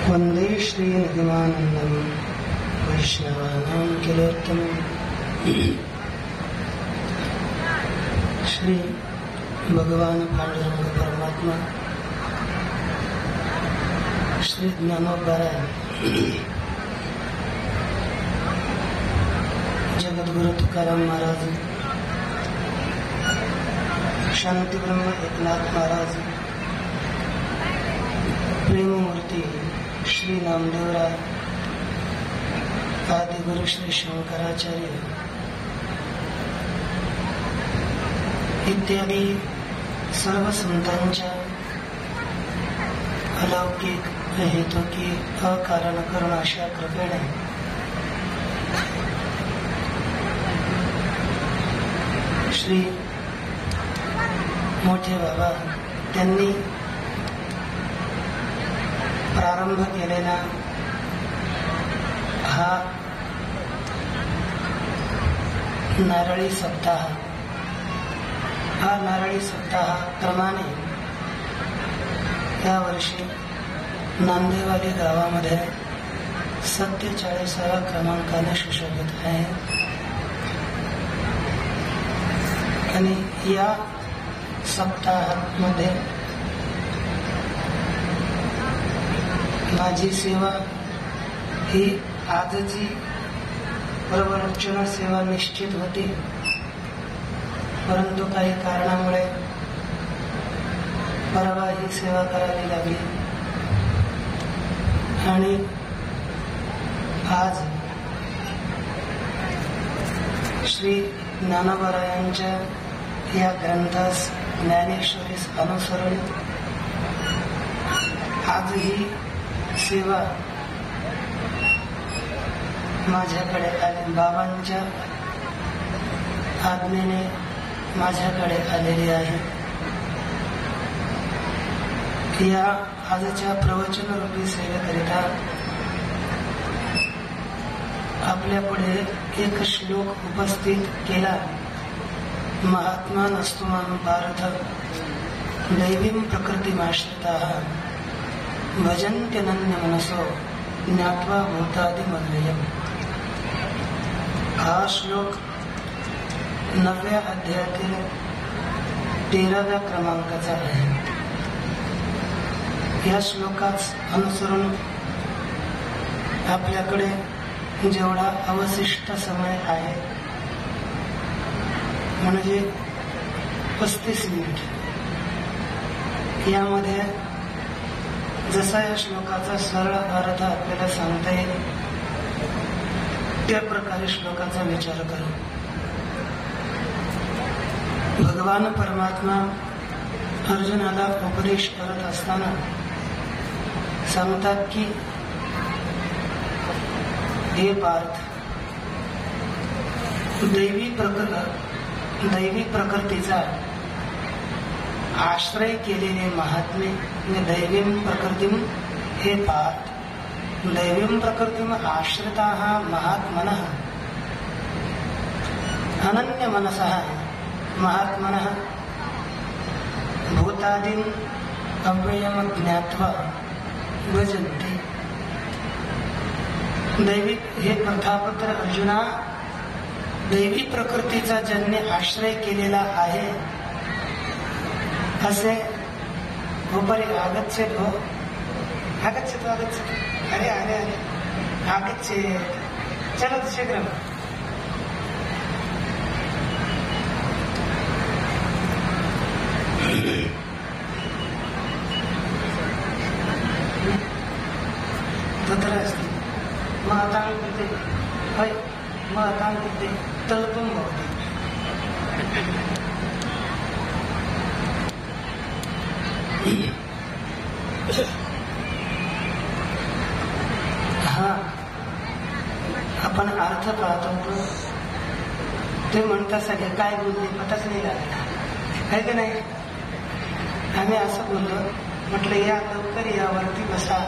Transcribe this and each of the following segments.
वंदे श्री निगमानंदं वैष्णवानां किलोत्तमम्। श्री भगवान पांडुरंग परमात्मा श्री ज्ञानोबराय जगद्गुरु तुकाराम महाराज, शांती ब्रह्म एकनाथ महाराज, प्रेममूर्ती श्री नामदेवराय, आदिगुरु श्री शंकराचार्य इत्यादी सर्व संतांच्या अलौकिक हेतुकी अकारण करून अशा कृपेने श्री मोठे बाबा त्यांनी प्रारंभ केलेला हा नारळी सप्ताह, हा नारळी सप्ताहाप्रमाणे या वर्षी नांदेवाली गावामध्ये 47व्या क्रमांकाने सुशोभित आहे. आणि या सप्ताहामध्ये माझी सेवा ही आजची प्रवचन सेवा निश्चित होती, परंतु काही कारणामुळे परवा ही सेवा करावी लागली आणि आज श्री ज्ञानोबरायांच्या या ग्रंथास ज्ञानेश्वरीस अनुसरून आज ही सेवा माझ्याकडे आली, बाबांच्या आज्ञेने माझ्याकडे आलेली आहे. या आजच्या प्रवचन रूपी सेवेकरिता आपल्या पुढे एक श्लोक उपस्थित केला. महात्मा नस्तुमान पार्थ दैवीं प्रकृतिमाश्रिताः भजन्त्यनन्य मनसो ज्ञात्वा भूतादिमव्ययम्. हा श्लोक 9व्या अध्यायातील 13व्या क्रमांकाचा आहे. या श्लोकास अनुसरून आपल्याकडे जेवढा अवशिष्ट समय आहे म्हणजे 35 मिनिट, यामध्ये जसा या श्लोकाचा सरळ अर्थ आपल्याला सांगता येईल त्या प्रकारे श्लोकाचा विचार करू. भगवान परमात्मा अर्जुनाला उपदेश करत असताना सांगतात की हे पार्थ, दैवी प्रकृतीचा आश्रय केलेले महात्मे दैवीं प्रकृतीम, हे पार्थ, दैवीं प्रकृतीम आश्रिताः महात्मनः अनन्य मनसः महात्मनः भूतादिं अव्ययम् ज्ञात्वा भजन्ति. दैवी, हे प्रथापत्र अर्जुना, दैवी प्रकृतीचा ज्यांनी आश्रय केलेला आहे असे उपरी आगच्छेत हो, आगच्छेत आगच्छेत, अरे अरे अरे आगच्छेत, चलो शीघ्र. तत्र अस्ति महतां कृते वै महतां कृते तल्पं भवति. हा आपण अर्थ पाहतो, ते म्हणतात सगळे काय बोलले पताच नाही लागला, आहे का नाही. आम्ही असं बोललो, म्हटलं या लवकर यावरती बसा.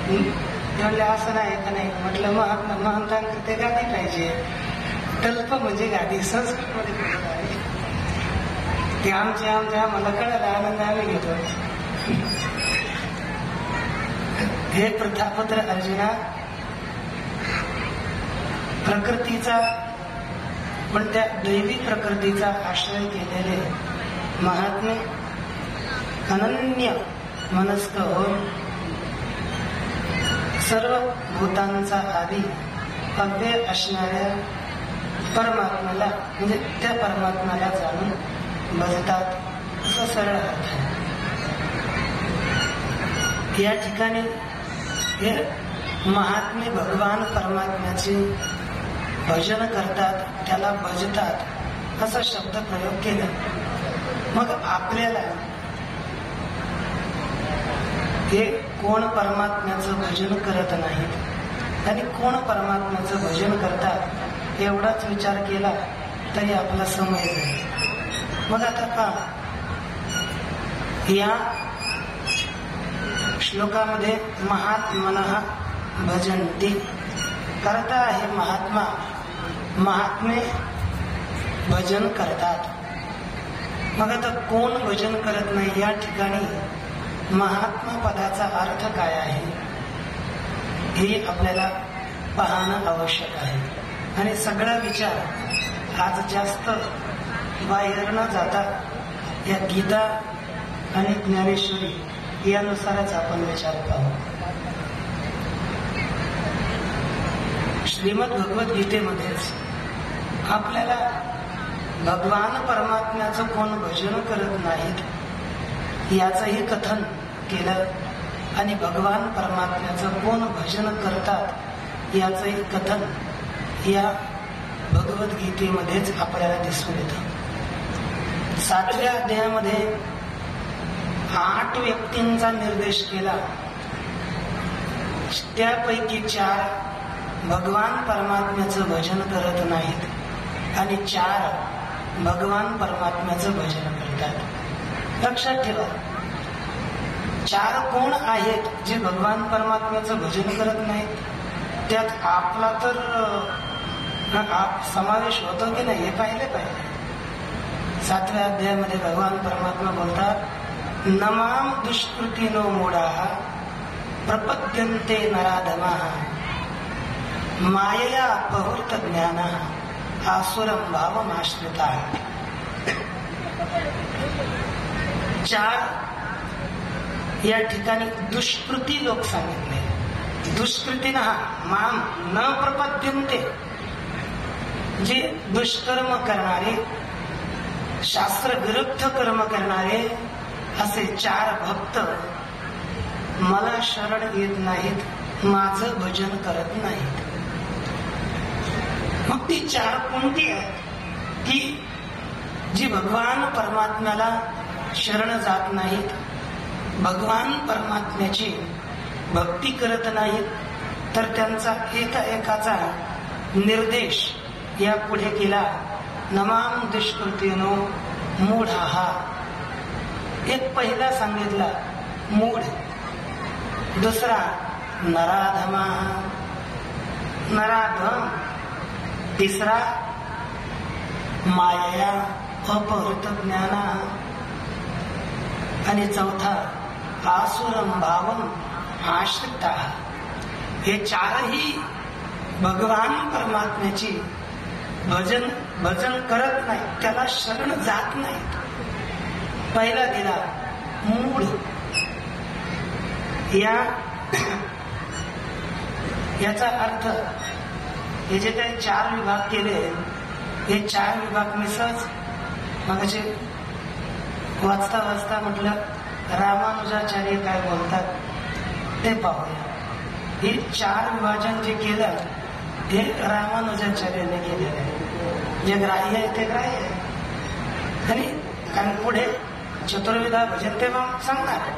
म्हणले असं नाही का नाही. म्हटलं महंतांकडे गादी पाहिजे. तल्प म्हणजे गादी, संस्कृत मध्ये ते आमच्या आम्हाला कळलं, आनंद आम्ही घेतो. हे प्रतापत्र अर्जुना, प्रकृतीचा पण त्या दैवी प्रकृतीचा आश्रय केलेले महात्मे अनन्य मनस्क होऊन सर्व भूतांचा आधी अव्यय असणाऱ्या परमात्म्याला म्हणजे त्या परमात्म्याला जाणून भजतात, असं सरळ अर्थ आहे. या ठिकाणी हे महात्मे भगवान परमात्म्याचे भजन करतात, त्याला भजतात असा शब्द प्रयोग केला. मग आपल्याला हे कोण परमात्म्याचं भजन करत नाहीत आणि कोण परमात्म्याचं भजन करतात एवढाच विचार केला तरी आपला समय जाईल. मग आता पहा, या श्लोकामध्ये महात्मनः भजन्ति करता आहे महात्मा, महात्मे भजन करतात. मग आता कोण भजन करत नाही, या ठिकाणी महात्मा पदाचा अर्थ काय आहे हे आपल्याला पाहणं आवश्यक आहे. आणि सगळा विचार आज जास्त बाहेर न जाता या गीता आणि ज्ञानेश्वरी यानुसारच आपण विचार पाहू. श्रीमद भगवद्गीतेमध्येच आपल्याला भगवान परमात्म्याचं कोण भजन करत नाहीत याचंही कथन केलं आणि भगवान परमात्म्याचं कोण भजन करतात याचंही कथन या भगवद्गीतेमध्येच आपल्याला दिसून येतं. 7व्या अध्यायामध्ये 8 व्यक्तींचा निर्देश केला. त्यापैकी 4 भगवान परमात्म्याचं भजन करत नाहीत आणि 4 भगवान परमात्म्याचं भजन करतात. लक्षात ठेवा, 4 कोण आहेत जे भगवान परमात्म्याचं भजन करत नाहीत? त्यात आपला तर समावेश होतो की नाही हे पाहिले पाहिजे. 7व्या अध्यायामध्ये भगवान परमात्मा बोलतात, नमाम दुष्कृतीनो मूढाः प्रपद्यन्ते नराधमाः मायया अपहृत ज्ञानः आसुरं भावमाश्रिताः. 4 या ठिकाणी दुष्कृती लोक सांगितले. दुष्कृतीनः माम न प्रपद्यन्ते, जे दुष्कर्म करणारे, शास्त्र विरुद्ध कर्म करणारे असे 4 भक्त मला शरण येत नाहीत, माझं भजन करत नाहीत. मग ती 4 कोणती आहे? की जी भगवान परमात्म्याला शरण जात नाहीत, भगवान परमात्म्याची भक्ती करत नाहीत, तर त्यांचा एकाचा निर्देश या पुढे केला, नमाम दुष्कृतीनो मूढाः. एक पहिला सांगितला मूढ, दुसरा नराधमाः, नराधम, तिसरा मायया अपहृत ज्ञानः आणि चौथा आसुरं भावं आश्रिताः. हे 4ही भगवान परमात्म्याची भजन करत नाही, त्याला शरण जात नाहीत. पहिला दिला मूढ. याचा अर्थ हे जे काही 4 विभाग केले, हे 4 विभाग मी सहज मगाशी वाचता वाचता म्हटलं रामानुजाचार्य काय बोलतात ते पाहूया. हे 4 विभाजन जे केलं हे रामानुजाचार्याने केलेलं आहे. जे ग्राह्य आहे ते ग्राह्य आहे आणि कारण पुढे चतुर्विधा भजन ते मग सांगणार.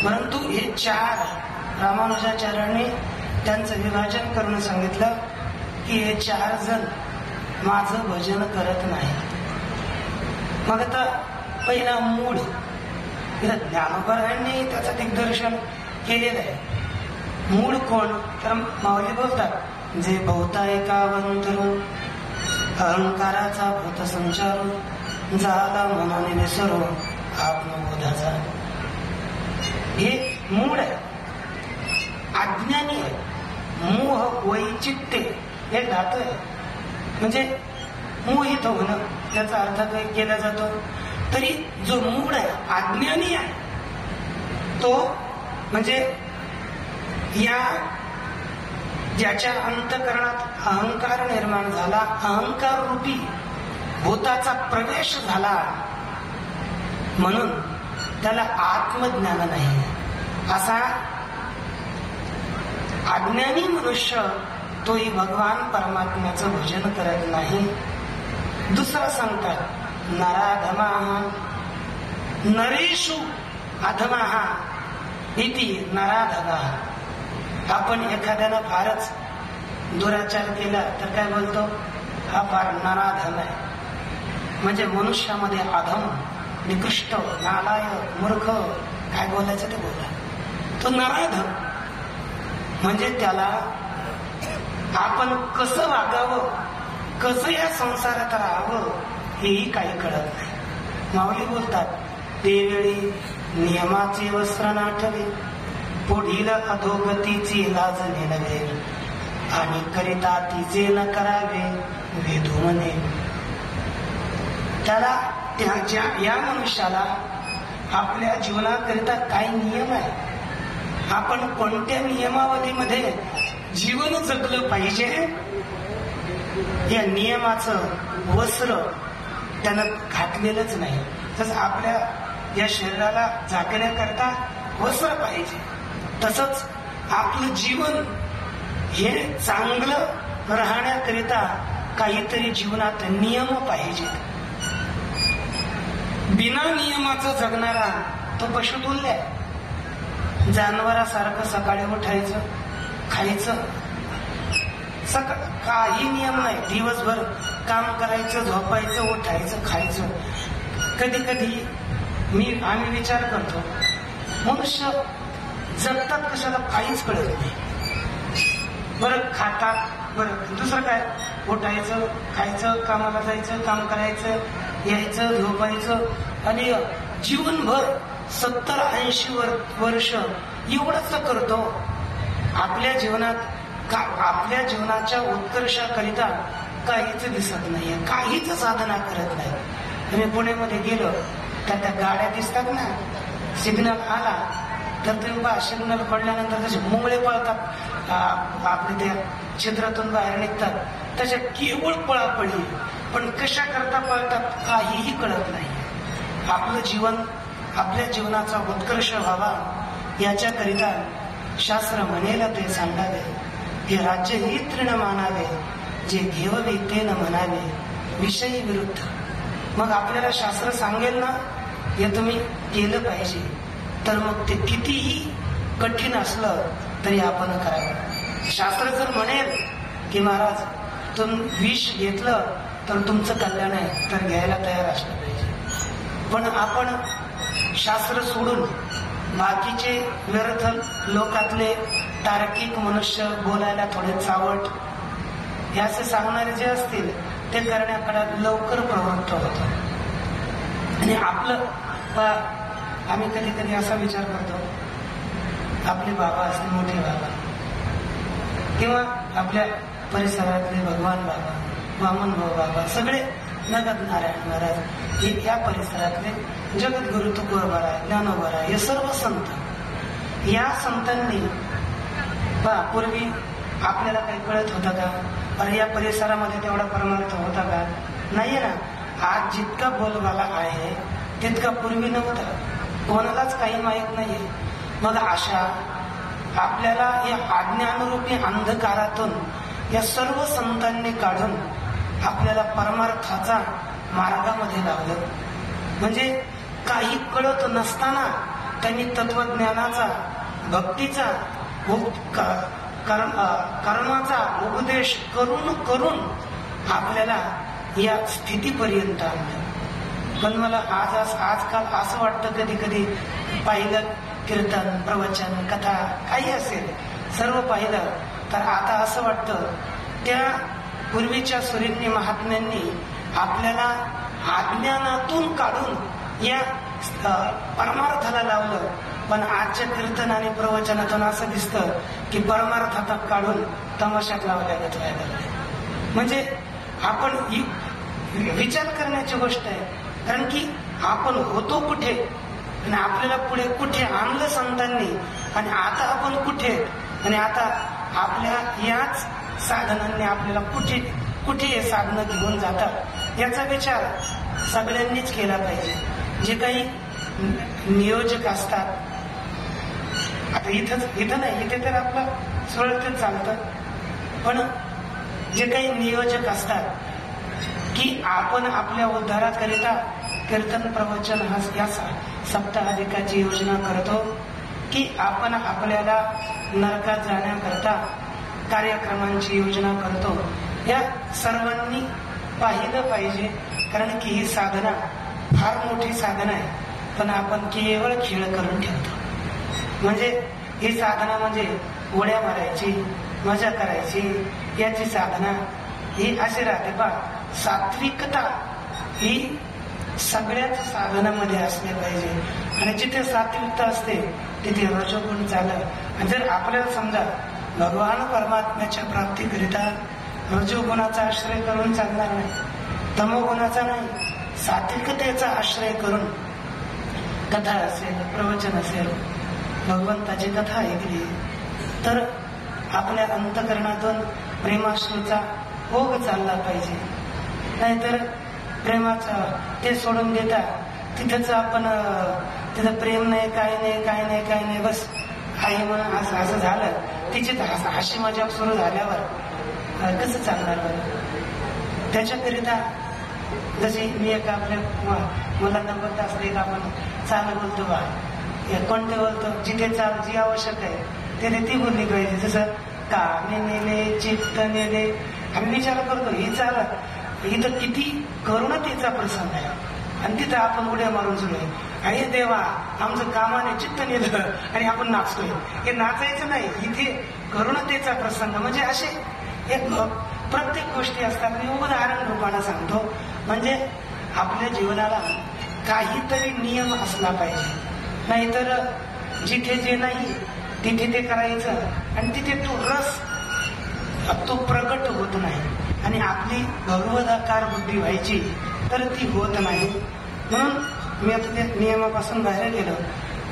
परंतु हे 4 रामानुजाचार्यांनी त्यांचं विभाजन करून सांगितलं की हे 4 जण माझं भजन करत नाही. मग आता पहिला मूढ, ज्ञानोबरायांनी त्याचं दिग्दर्शन केलेलं आहे. मूढ कोण? तर माऊली बोलतात, जे बहुता एकावंतरू अहंकाराचा भूतसंचार झाला मनाने विसरू आत्मबोधाचा. हे मूढ आहे. अज्ञानी आहे. मोह वैचित्य हे धातू आहे, म्हणजे मोहित होणं याचा अर्थ काही केला जातो. तरी जो मूढ आहे, अज्ञानी आहे, तो म्हणजे या ज्याच्या अंतःकरणात अहंकार निर्माण झाला, अहंकार रूपी भूताचा प्रवेश झाला, म्हणून त्याला आत्मज्ञान नाही. असा अज्ञानी मनुष्य तोही भगवान परमात्म्याचं भजन करत नाही. दुसरं सांगतात नराधमाः नरेषु अधमाः इति नराधमाः. आपण एखाद्याला फारच दुराचार केला तर काय बोलतो, हा फार नराधम आहे. म्हणजे मनुष्यामध्ये अधम, निकृष्ट, नालायक, मूर्ख काय बोलायचं ते बोला, तो नराधम. म्हणजे त्याला आपण कसं वागावं, कसं या संसारात राहावं हेही काही कळत नाही. माऊली बोलतात, त्यावेळी नियमाचे वस्त्र नाठवे, पुढील अधोगतीची लाज नेनवे, आणि करिता तिचे न करावे वेधू म्हणे. त्याला त्याच्या या मनुष्याला आपल्या जीवनाकरिता काही नियम आहे, आपण कोणत्या नियमावलीमध्ये जीवन जगलं पाहिजे या नियमाचं वस्त्र त्यानं घातलेलंच नाही. तसं आपल्या या शरीराला झाकण्याकरता वस्त्र पाहिजे, तसंच आपलं जीवन हे चांगलं राहण्याकरिता काहीतरी जीवनात नियम पाहिजे. बिना नियमाचं जगणारा तो पशुतुल्य आहे. जनावरासारखं सकाळी उठायचं, खायचं, काही नियम नाही, दिवसभर काम करायचं, झोपायचं, उठायचं, खायचं. कधी कधी आम्ही विचार करतो, मनुष्य जगतात कशाला काहीच कळत नाही. बरं खातात, बरं दुसरं काय, उठायचं, खायचं, कामाला जायचं, काम करायचं, यायचं, झोपायचं, आणि जीवनभर 70-80 वर्ष एवढंच करतो. आपल्या जीवनात आपल्या जीवनाच्या उत्कर्षाकरिता काहीच दिसत नाहीये, काहीच साधना करत नाही. तुम्ही पुण्यामध्ये गेलो तर त्या गाड्या दिसतात ना, सिग्नल आला तर तुम्ही बा सिग्नल पडल्यानंतर तसे मुंगळे पळतात, आपले त्या छिद्रातून बाहेर निघतात, त्याच्या केवळ पळापळी, पण कशा करता पळतात काहीही कळत नाही. आपलं जीवन, आपल्या जीवनाचा उत्कर्ष व्हावा याच्याकरिता शास्त्र म्हणेल ते सांगावे, हे राज्य ही तृण मानावे, जे घेववे ते न म्हणावे, विषयी विरुद्ध. मग आपल्याला शास्त्र सांगेल ना, हे तुम्ही केलं पाहिजे, तर मग ते कितीही कठीण असलं तरी आपण करावं. शास्त्र जर म्हणेल की महाराज तुम्ही विष घेतलं तर तुमचं कल्याण आहे, तर घ्यायला तयार असलं पाहिजे. पण आपण शास्त्र सोडून बाकीचे व्यर्थ लोकातले तार्किक मनुष्य, बोलायला थोडे चावट, हे असे सांगणारे जे असतील ते करण्याकडे लवकर प्रवृत्त होतो. आणि आपलं आम्ही कधी कधी असा विचार करतो, आपले बाबा असतील, मोठे बाबा, किंवा आपल्या परिसरातले भगवान बाबा, वामन भाऊ बाबा, सगळे नगद नारायण महाराज, हे या परिसरातले जगद्गुरु तुकोबरा, ज्ञानोबरा, हे सर्व संत, या संतांनी पूर्वी आपल्याला काही कळत होतं का? अरे या परिसरामध्ये तेवढा परमार्थ होता का? नाहीये ना. आज जितका बोलबाला आहे तितका पूर्वी नव्हता, कोणालाच काही माहित नाहीये. मग अशा आपल्याला या अज्ञानरूपी अंधकारातून या सर्व संतांनी काढून आपल्याला परमार्थाचा मार्गामध्ये लावलं. म्हणजे काही कळत नसताना त्यांनी तत्वज्ञानाचा, भक्तीचा, कर्माचा उपदेश करून करून आपल्याला या स्थितीपर्यंत आणलं. पण मला आजकाल असं वाटतं, कधी कधी पाहिलं कीर्तन, प्रवचन, कथा काही असेल, सर्व पाहिलं तर आता असं वाटतं त्या पूर्वीच्या सुरींनी, महात्म्यांनी आपल्याला अज्ञानातून काढून या परमार्थाला लावलं. पण आजच्या कीर्तन आणि प्रवचनातून असं दिसतं की परमार्थ हातात काढून तमाशात लावल्या घेतल्या. म्हणजे आपण ही विचार करण्याची गोष्ट आहे. कारण की आपण होतो कुठे आणि आपल्याला पुढे कुठे आणलं संतांनी, आणि आता आपण कुठे, आणि आता आपल्या याच साधनांनी आपल्याला कुठे कुठे हे साधनं घेऊन जातात याचा विचार सगळ्यांनीच केला पाहिजे. जे काही नियोजक असतात, आता इथं नाही, इथे तर आपलं सुरळीत चालतं, पण जे काही नियोजक असतात की आपण आपल्या उद्धाराकरिता कीर्तन प्रवचन या सप्ताहाधिकाची योजना करतो, की आपण आपल्याला नरकात जाण्याकरता कार्यक्रमांची योजना करतो, या सर्वांनी पाहिलं पाहिजे. कारण की ही साधना फार मोठी साधना आहे, पण आपण केवळ खेळ करून ठेवतो. म्हणजे ही साधना म्हणजे उड्या मारायची, मजा करायची, याची साधना ही अशी राहते. बा सात्विकता ही सगळ्याच साधनामध्ये असले पाहिजे, आणि जिथे सात्विकता असते तिथे रजोगुण चालत. आणि जर आपल्याला समजा भगवान परमात्म्याच्या प्राप्तीकरिता रजोगुणाचा आश्रय करून चालणार नाही, तमोगुणाचा नाही, सात्विकतेचा आश्रय करून कथा असेल, प्रवचन असेल, भगवंताची कथा ऐकली तर आपल्या अंतकरणातून प्रेमाश्रूचा ओघ चालला पाहिजे. नाहीतर प्रेमाचं ते सोडून देता तिथंच आपण तिथं प्रेम नाही, काय नाही, काय नाही, काय नाही, बस आहे म्हणून असं झालं. तिची हाशी मजाक सुरू झाल्यावर कसं चालणार बरं? त्याच्याकरिता जशी मी एका आपल्या मुलांना बोलत असते का आपण चाल बोलतो बा, कोणते बोलतो, जिथे चाल जी आवश्यक आहे तिथे ती बोलली पाहिजे. जसं काने नेले, चित्त नेले, आम्ही विचार करतो ही चाल इथं किती करुणतेचा प्रसंग आहे, आणि तिथं आपण उड्या मारून सुरू आहे, अरे देवा आमचं कामाने चित्त नेलं आणि आपण नाचतोय. हे नाचायचं नाही, इथे करुणतेचा प्रसंग. म्हणजे असे एक प्रत्येक गोष्टी असतात. मी उदाहरण रूपाने सांगतो. म्हणजे आपल्या जीवनाला काहीतरी नियम असला पाहिजे, नाहीतर जिथे जे नाही तिथे ते करायचं, आणि तिथे तो रस तो प्रकट होत नाही, आणि आपली भगवदाकार बुद्धी व्हायची तर ती होत नाही. म्हणून मी आता त्या नियमापासून बाहेर गेलो,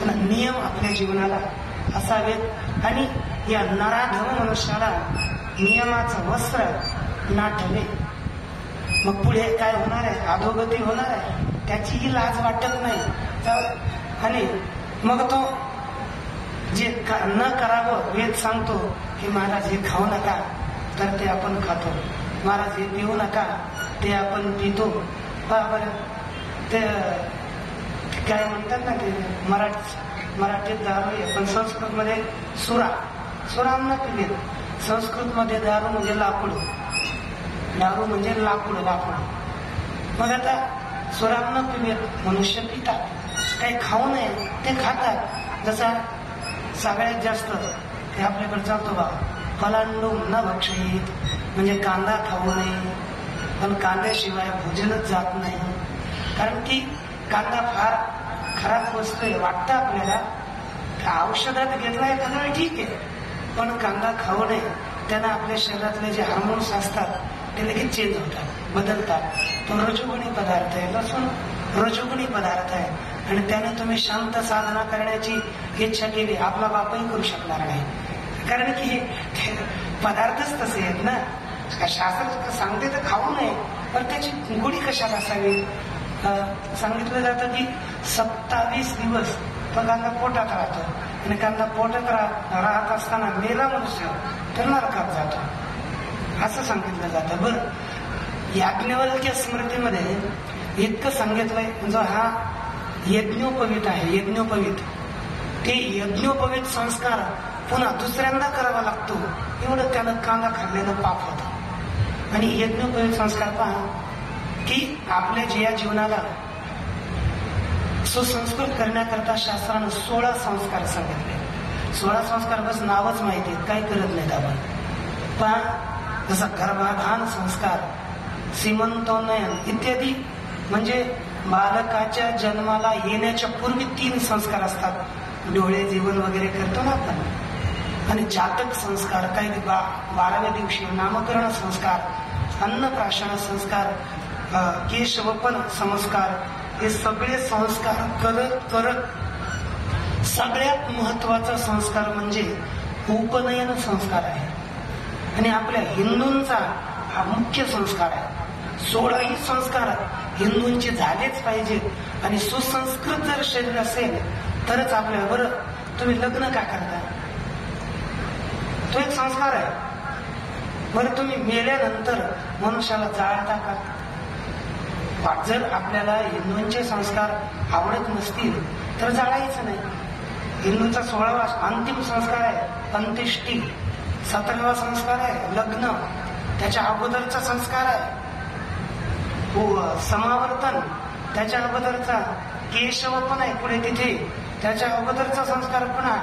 पण नियम आपल्या जीवनाला असावेत. आणि या नराधम मनुष्याला नियमाचं वस्त्र नाठवे, मग पुढे काय होणार आहे, अधोगती होणार आहे, त्याचीही लाज वाटत नाही. आणि मग तो जे न करावं वेद सांगतो की महाराज हे खाऊ नका, तर ते आपण खातो. महाराज हे पिऊ नका, ते आपण पितो. बरं ते काय म्हणतात ना, ते मराठीत दारू आहे, पण संस्कृत मध्ये सुरांना पिले. संस्कृत मध्ये दारू म्हणजे लाकूड, दारू म्हणजे लाकूड. मग आता सुरांना पिलेत मनुष्य पितात, काही खाऊ नये ते खातात. जसा सगळ्यात जास्त ते आपल्याकडे चालतो बा, फलांडू न भक्षयित, म्हणजे कांदा खाऊ नये. पण कांद्याशिवाय भोजनच जात नाही, कारण की कांदा फार खराब वस्तू आहे. वाटतं आपल्याला औषधात घेतला एखादा ठीक आहे, पण कांदा खाऊ नये. त्यांना आपल्या शरीरातले जे हार्मोन्स असतात ते लगेच चेंज होतात, बदलतात. तो रजोगुणी पदार्थ आहे, लसूण रजोगुणी पदार्थ आहे, आणि त्याने तुम्ही शांत साधना करण्याची इच्छा केली, आपला बापही करू शकणार नाही. कारण की पदार्थच तसे आहेत ना. शास्त्र सांगते तर खाऊ नये, पण त्याची गुढी कशाला असावी. सांगितलं जातं की 27 दिवस तो कांदा पोटात राहतो, आणि कांदा पोटात राहत असताना मेला मनुष्य तर नरकात जातो, असं सांगितलं जातं. बरं, याज्ञवल्क्य स्मृतीमध्ये इतकं सांगितलंय, जो हा यज्ञोपवीत आहे, यज्ञोपवीत, ते यज्ञोपवीत संस्कार पुन्हा दुसऱ्यांदा करावा लागतो, एवढं त्यानं कांदा खाल्ल्यानं पाप होतं. आणि यज्ञोपवीत संस्कार पहा की आपल्या या जीवनाला सुसंस्कृत करण्याकरता शास्त्रानं 16 संस्कार सांगितले. 16 संस्कार बस नावच माहिती आहेत, काही करत नाहीत आपण. पण जसा गर्भाधान संस्कार, सीमंतोन्नयन इत्यादी, म्हणजे बालकाच्या जन्माला येण्याच्या पूर्वी 3 संस्कार असतात. डोळे जेवण वगैरे करतो ना आपण. आणि जातक संस्कार, काही 12व्या दिवशी नामकरण संस्कार, अन्नप्राशन संस्कार, केशवपन संस्कार, हे सगळे संस्कार करत करत सगळ्यात महत्वाचा संस्कार म्हणजे उपनयन संस्कार आहे. आणि आपल्या हिंदूंचा हा मुख्य संस्कार आहे. 16ही संस्कार हिंदूंचे झालेच पाहिजेत. आणि सुसंस्कृत जर शरीर असेल तरच आपल्याला, बरं तुम्ही लग्न का करता, तो एक संस्कार आहे. बरं तुम्ही मेल्यानंतर मनुष्याला जाळता का? जर आपल्याला हिंदूंचे संस्कार आवडत नसतील तर जाळायचं नाही. हिंदूंचा 16वा अंतिम संस्कार आहे अंत्येष्टी, 17वा संस्कार आहे लग्न, त्याच्या अगोदरचा संस्कार आहे समावर्तन, त्याच्या अगोदरचा केशव पण आहे पुढे तिथे, त्याच्या अगोदरचा संस्कार पुन्हा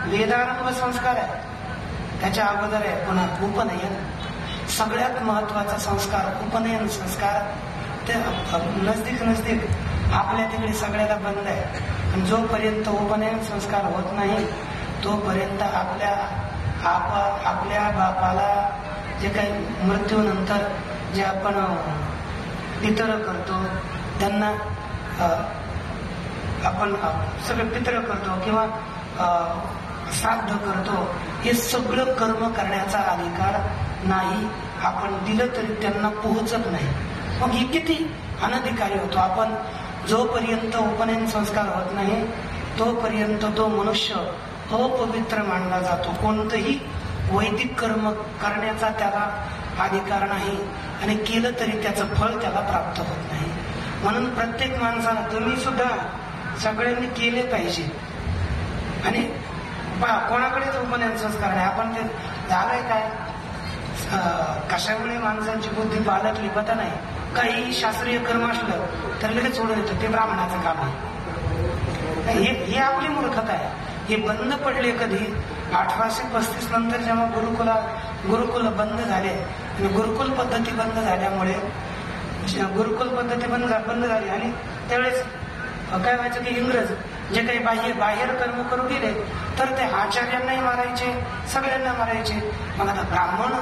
वेदारंभ संस्कार आहे, त्याच्या अगोदर आहे पुन्हा उपनयन. सगळ्यात महत्वाचा संस्कार उपनयन संस्कार. ते नजदीक आपल्या तिकडे सगळ्याला बंद आहे. आणि जोपर्यंत उपनयन संस्कार होत नाही तोपर्यंत आपल्या बापाला जे काही मृत्यूनंतर जे आपण पितर करतो त्यांना आपण सगळे पितर करतो किंवा श्राद्ध करतो, हे सगळं कर्म करण्याचा अधिकार नाही. आपण दिलं तरी त्यांना पोहोचत नाही. मग ही किती अनधिकारी होतो आपण. जोपर्यंत उपनयन संस्कार होत नाही तोपर्यंत तो मनुष्य अपवित्र मानला जातो. कोणतंही वैदिक कर्म करण्याचा त्याला अधिकार नाही आणि केलं तरी त्याचं फळ त्याला प्राप्त होत नाही. म्हणून प्रत्येक माणसाला, तुम्ही सुद्धा सगळ्यांनी केले पाहिजे. आणि कोणाकडेच उपनयन संस्कार नाही. आपण ते झालंय काय, कशामुळे माणसांची बुद्धी बालकली पता नाही. काही शास्त्रीय कर्म असलं तर लगेच सोडून येतो, ते ब्राह्मणाचं काम आहे. हे आपली मूर्खता आहे. हे बंद पडले कधी 1835 नंतर, जेव्हा गुरुकुल बंद झाले आणि गुरुकुल पद्धती बंद झाल्यामुळे गुरुकुल पद्धती बंद झाली. आणि त्यावेळेस काय व्हायचं की इंग्रज जे काही बाहेर कर्म करू गेले तर ते आचार्यांनाही मारायचे, सगळ्यांना मारायचे. मग आता ब्राह्मण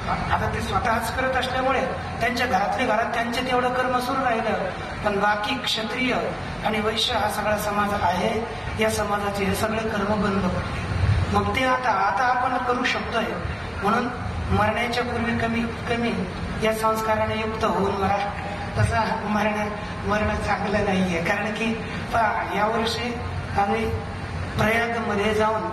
आता ते स्वतःच करत असल्यामुळे त्यांच्या घरात त्यांचे तेवढं कर्म सुरू राहिलं. पण बाकी क्षत्रिय आणि वैश्य हा सगळा समाज आहे, या समाजाचे हे सगळे कर्म बंद पडले. मग ते आता आपण करू शकतोय. म्हणून मरण्याच्या पूर्वी कमी या संस्काराने युक्त होऊन मरा. तसं मरण चांगलं नाहीये. कारण की यावर्षी आम्ही प्रयागमध्ये जाऊन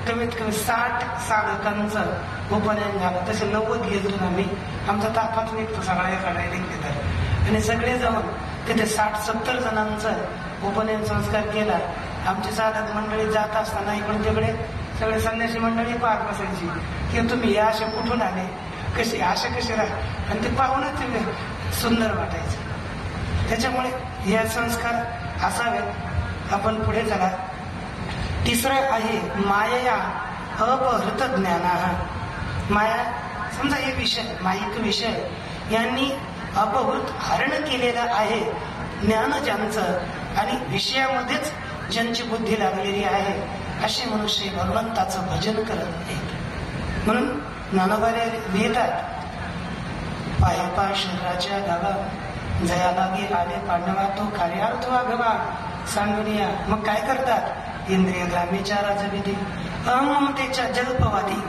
कमीत कमी 60 साधकांचं उपनयन झालं. तसे 90 गेलो आम्ही. आमचा तापाच निघतो सगळ्या एखाद्या निघते तर. आणि सगळे जाऊन तिथे 60-70 जणांचं उपनयन संस्कार केला. आमची साधक मंडळी जात असताना इकडून तिकडे सगळे संन्यासी मंडळी पाहत बसायची की तुम्ही या असे कुठून आले, कसे राहा. आणि ते पाहूनच सुंदर वाटायचं. त्याच्यामुळे हे संस्कार असावेत. आपण पुढे चला. तिसरा आहे मायया अपहृत ज्ञाना. माया समजा हे विषय, माईक विषय यांनी अपहृत हरण केलेला आहे ज्ञान ज्यांचं, आणि विषयामध्येच ज्यांची बुद्धी लागलेली आहे असे मनुष्य भगवंताचं भजन करत नाहीत. म्हणून ज्ञानोबाने लिहितात, पायपा शरीराच्या गावा जया लागे आले पांडवा तो कार्यार्थ वागवा सांडुनिया. मग काय करतात, इंद्रिय ग्रामीच्या राजविधी अममतेच्या जल्पवादी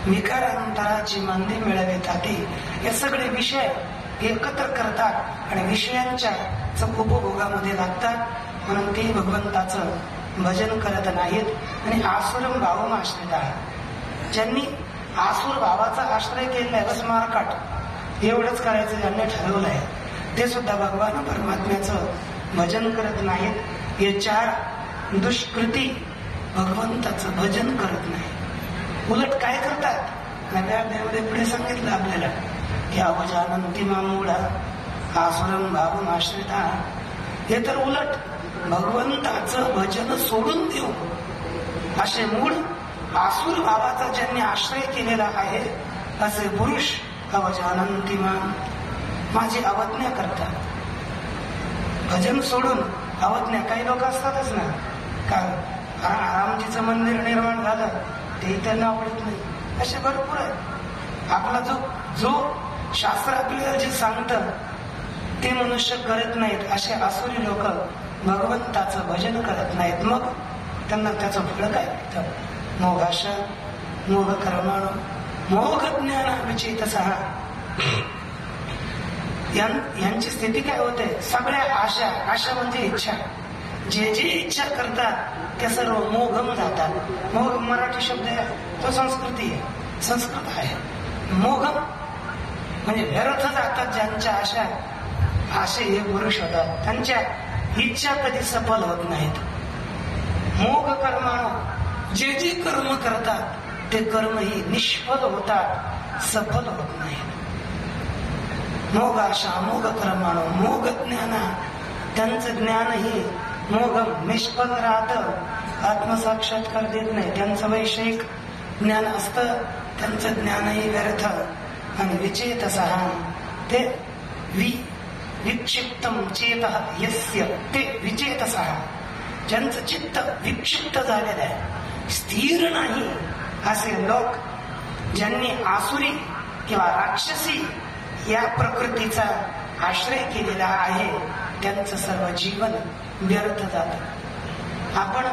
विकारांतराची मंदी मिळवेत आधी. हे सगळे विषय एकत्र करतात आणि विषयांच्या उपभोगामध्ये लागतात. म्हणून ते भगवंताचं भजन करत नाहीत आणि आसुरम भावम आश्रित आहेत. ज्यांनी आसुर भावाचा आश्रय केलेला आहे, बस मारकाट एवढंच करायचं ज्यांनी ठरवलं आहे, ते सुद्धा भगवान परमात्म्याचं भजन करत नाहीत. हे 4 दुष्कृती भगवंताचं भजन करत नाही. उलट काय करतात, नव्या अध्यायामध्ये पुढे सांगितलं आपल्याला की अवजानंती मामूढा आसुरम भावम आश्रिता. हे तर उलट भगवंताचं भजन सोडून देऊ असे मूळ आसुर भावाचा ज्यांनी आश्रय केलेला आहे असे पुरुष अवजानंती माम, माझी अवज्ञा करतात. भजन सोडून अवज्ञा. काही लोक असतातच ना, का रामजीचं मंदिर निर्माण झालं ते त्यांना आवडत नाही, असे भरपूर आहेत. आपला जो शास्त्र आपल्याला जे सांगतं ते मनुष्य करत नाहीत, असे आसुरी लोक भगवंताचं भजन करत नाहीत. मग त्यांना त्याचं फळ काय भेटतं? मोघाश मोघ कर्माण मोघ ज्ञान विचेतसः. यांची स्थिती काय होते? सगळ्या आशा म्हणजे इच्छा, जे इच्छा करतात त्या सर्व मोघम जातात. मोघ मराठी शब्द आहे, तो संस्कृत आहे. मोघम म्हणजे व्यर्थ जातात. ज्यांच्या आशे हे पुरुष होतात, त्यांच्या इच्छा कधी सफल होत नाहीत. मोघ कर्माण जे कर्म करतात ते कर्मही निष्फल होतात, सफल होत नाहीत. मोघ आशा मोघ कर्माण मोघ ज्ञान, त्यांचं ज्ञानही मोघम निष्फल राहतं, आत्मसाक्षात्कार देत नाही. त्यांचं वैषयिक ज्ञान असतं, त्यांचं ज्ञानही व्यर्थ. आणि विचेतसः ते विक्षिप्तम चेतः यस्य ते विचेतसः, ज्यांचं चित्त विक्षिप्त झालेलं आहे, स्थिर नाही, असे लोक ज्यांनी आसुरी किंवा राक्षसी या प्रकृतीचा आश्रय केलेला आहे, त्यांचं सर्व जीवन व्यर्थ जात. आपण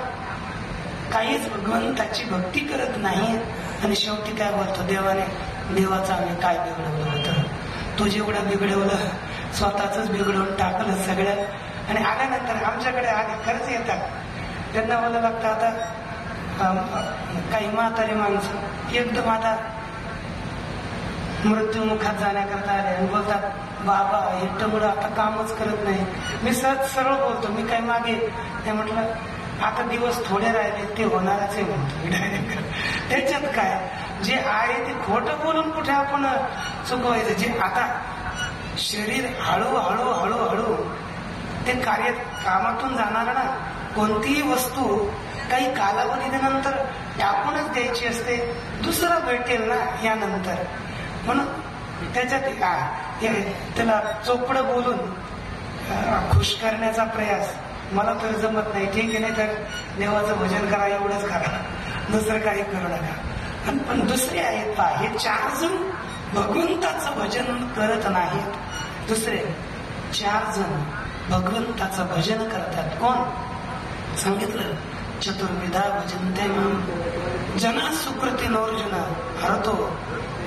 काहीच भगवंताची भक्ती करत नाही आणि शेवटी काय बोलतो? देवाचं आम्ही काय बिघडवलं होतं? तू जेवढं बिघडवलं स्वतःच बिघडवून टाकलं सगळं. आणि आल्यानंतर आमच्याकडे खरंच येतात, त्यांना बोलायला लागतं. आता काही म्हातारे माणसं एकदम आता मृत्यूमुखात जाण्याकरता आले आणि बोलतात, बाबा एकटं आता कामच करत नाही. मी सरळ बोलतो, मी काय मागे नाही म्हटलं, आता दिवस थोडे राहिले, ते होणारच आहे म्हणतो डायरेक्ट. त्याच्यात काय, जे आहे ते खोटं बोलून कुठे आपण चुकवायचं. जे आता शरीर हळूहळू ते कार्य कामातून जाणार ना. कोणतीही वस्तू काही कालावधीनंतर टाकूनच द्यायची असते, दुसरं भेटेल ना यानंतर. म्हणून त्याच्यात त्याला चोपडं बोलून खुश करण्याचा प्रयास मला तर जमत नाही. ठीक आहे, नाही तर देवाचं भजन करा, एवढंच करा, दुसरं काही करू नका. पण दुसरे आहेत पहा, हे 4 जण भगवंताचं भजन करत नाहीत. दुसरे 4 जण भगवंताचं भजन करतात. कोण? सांगितलं, चतुर्विधा भजन्ते मां जना सुकृतिनोर्जुन हरतो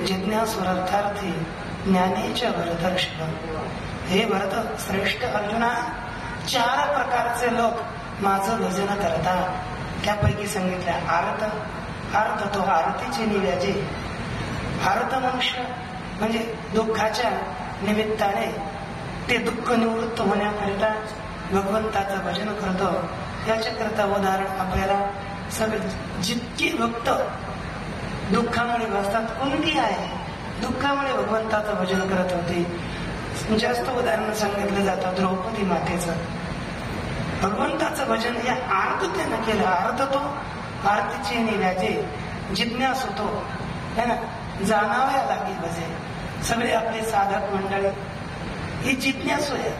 जिज्ञासुरर्थार्थी ज्ञानेच्या भरतर्षभ. हे भरत श्रेष्ठ अर्जुना, 4 प्रकारचे लोक माझं भजन करतात. त्यापैकी सांगितलं अर्थ तो आरतीचे निव्याजे. अर्थ मनुष्य म्हणजे दुःखाच्या निमित्ताने ते दुःख निवृत्त होण्याकरिता भगवंताचं भजन करतो. याच्याकरता उदाहरण आपल्याला सगळे जितकी भक्त दुःखामुळे बसतात, कोणती आहे दुःखामुळे भगवंताचं भजन करत होते. जास्त उदाहरण सांगितलं जातं द्रौपदी मातेचं. भगवंताचं भजन या आर्ततेनं केलं. अर्थ तो आरतीचे निव्याजे, जिज्ञास होतो है ना, जाणाव्या लागे भजे. सगळे आपले साधक मंडळी ही जिज्ञासू आहे.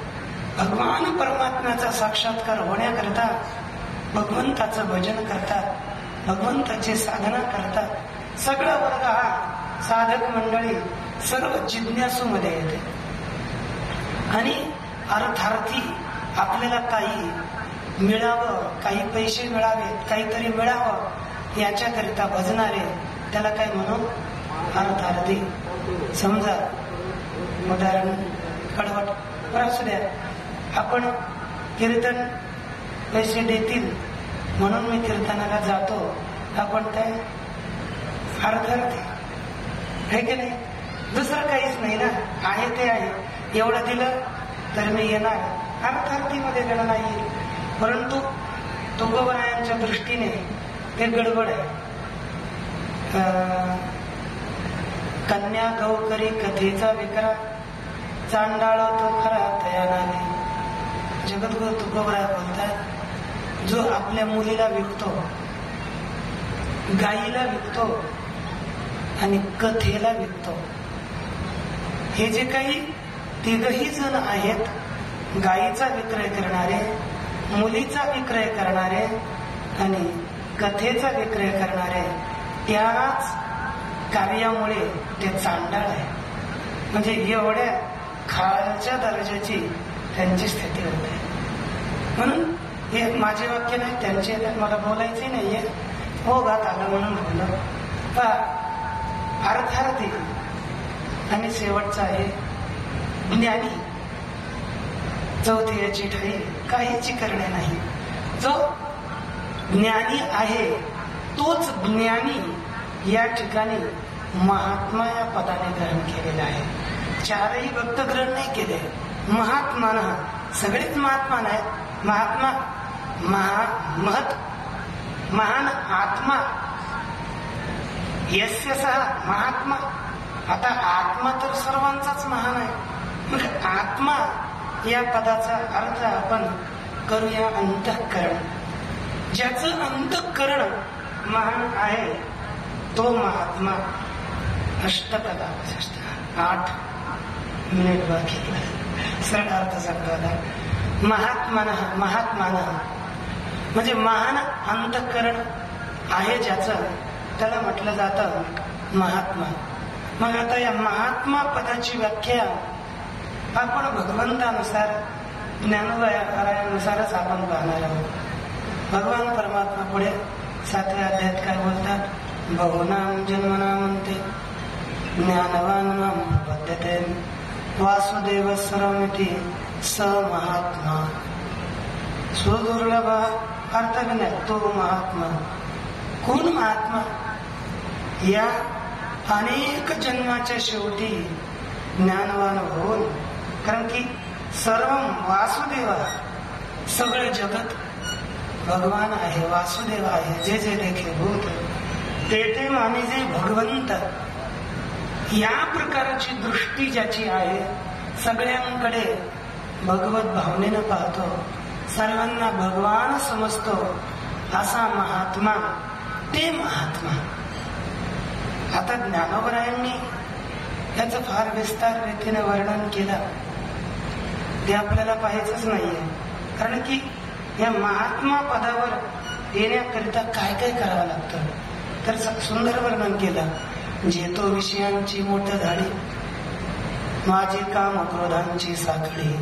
भगवान परमात्म्याचा साक्षात्कार होण्याकरता भगवंताचं भजन करतात, भगवंताची साधना करतात. सगळा वर्ग हा साधक मंडळी सर्व जिज्ञासू मध्ये येते. आणि अर्थार्थी आपल्याला काही मिळावं, काही पैसे मिळावेत, काहीतरी मिळावं याच्याकरिता भजणारे, त्याला काय म्हणू? अर्थार्थी. समजा उदाहरण कडवट असू द्या, आपण कीर्तन पैसे देतील म्हणून मी कीर्तनाला जातो, आपण काय अर्थार्थी आहे की नाही? दुसरं काहीच नाही ना, आहे ते आहे, एवढं दिलं तर मी येणार, अर्थार्थीमध्ये गणना येईल. परंतु तुकोबरायांच्या दृष्टीने ते गडबड आहे. कन्या गौकरी कथेचा विकरा, चांडाळ तो खरा तया नागे. जगद्गुरु तुकोबराय बोलतात, जो आपल्या मुलीला विकतो, गाईला विकतो आणि कथेला विकतो, हे जे काही 3ही जण आहेत, गायीचा विक्रय करणारे, मुलीचा विक्रय करणारे आणि कथेचा विक्रय करणारे त्याच कार्यामुळे ते चांडाळ आहे. म्हणजे एवढ्या खालच्या दर्जाची त्यांची स्थिती होते. म्हणून हे माझे वाक्य नाही, त्यांचे मला बोलायचे नाहीये. हो गात आलं म्हणून बोललं. अर्थार्थी आणि शेवटचा आहे ज्ञानी. चौथी याची ठाई काहीची करणे नाही. जो ज्ञानी आहे तोच ज्ञानी या ठिकाणी महात्मा या पदाने ग्रहण केलेला आहे. चारही भक्त ग्रहण नाही केले. महात्माना सगळेच महात्मा नाहीत. महात्मा महान आत्मा यस्य सह महात्मा. आता आत्मा तर सर्वांचाच महान आहे. मग आत्मा या पदाचा अर्थ आपण करूया अंतःकरण. ज्याचं अंतःकरण महान आहे तो महात्मा. अष्टपदा 8 मिनिट बाकी सरळ अर्थ सांगतो. महात्माना म्हणजे महान अंतःकरण आहे ज्याचं, त्याला म्हटलं जातं महात्मा. मग आता या महात्मा पदाची व्याख्या आपण भगवंतानुसार ज्ञानोबरायानुसारच आपण पाहणार आहोत. भगवान परमात्मा पुढे 7व्या अध्यायात काय बोलतात? बहुनाम जन्मनामंते ज्ञानवान मां पद्यते वासुदेव सर्वमिति स महात्मा. सुदुर्लभ अर्थविनय तो महात्मा. कोण महात्मा? या अनेक जन्माच्या शेवटी ज्ञानवान होऊन, कारण की सर्व वासुदेव, सगळे जगत भगवान आहे, वासुदेव आहे. जे जे देखे भूत ते ते मानिजे भगवंत. या प्रकारची दृष्टी ज्याची आहे, सगळ्यांकडे भगवत भावनेनं पाहतो, सर्वांना भगवान समजतो, असा महात्मा ते महात्मा. आता ज्ञानोबरायांनी याचं फार विस्तार रीतीने वर्णन केलं, ते आपल्याला पाहायचंच नाहीये. कारण की या महात्मा पदावर येण्याकरिता काय काय करावं लागतं, तर सुंदर वर्णन केलं. जे तो विषयांची मोठ झाडी, माझी काम क्रोधांची साखळी,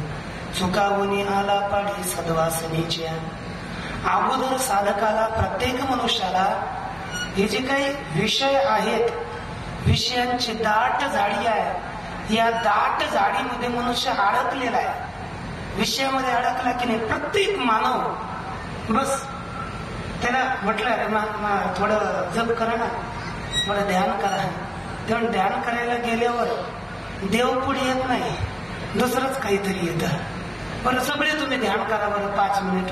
चुकावूनी आला पाडी सद्वासनेच्या. अगोदर साधकाला, प्रत्येक मनुष्याला हे जे काही विषय आहेत, विषयांची दाट झाडी आहे. या दाट झाडीमध्ये मनुष्य अडकलेला आहे. विषयामध्ये अडकला की नाही प्रत्येक मानव, बस त्याला म्हटलं अरे थोडं जप करा ना, थोडं ध्यान करा. तेव्हा ध्यान करायला गेल्यावर देव पुढे येत नाही, दुसरंच काहीतरी येतं. बरं सगळे तुम्ही ध्यान करा बरं 5 मिनिट.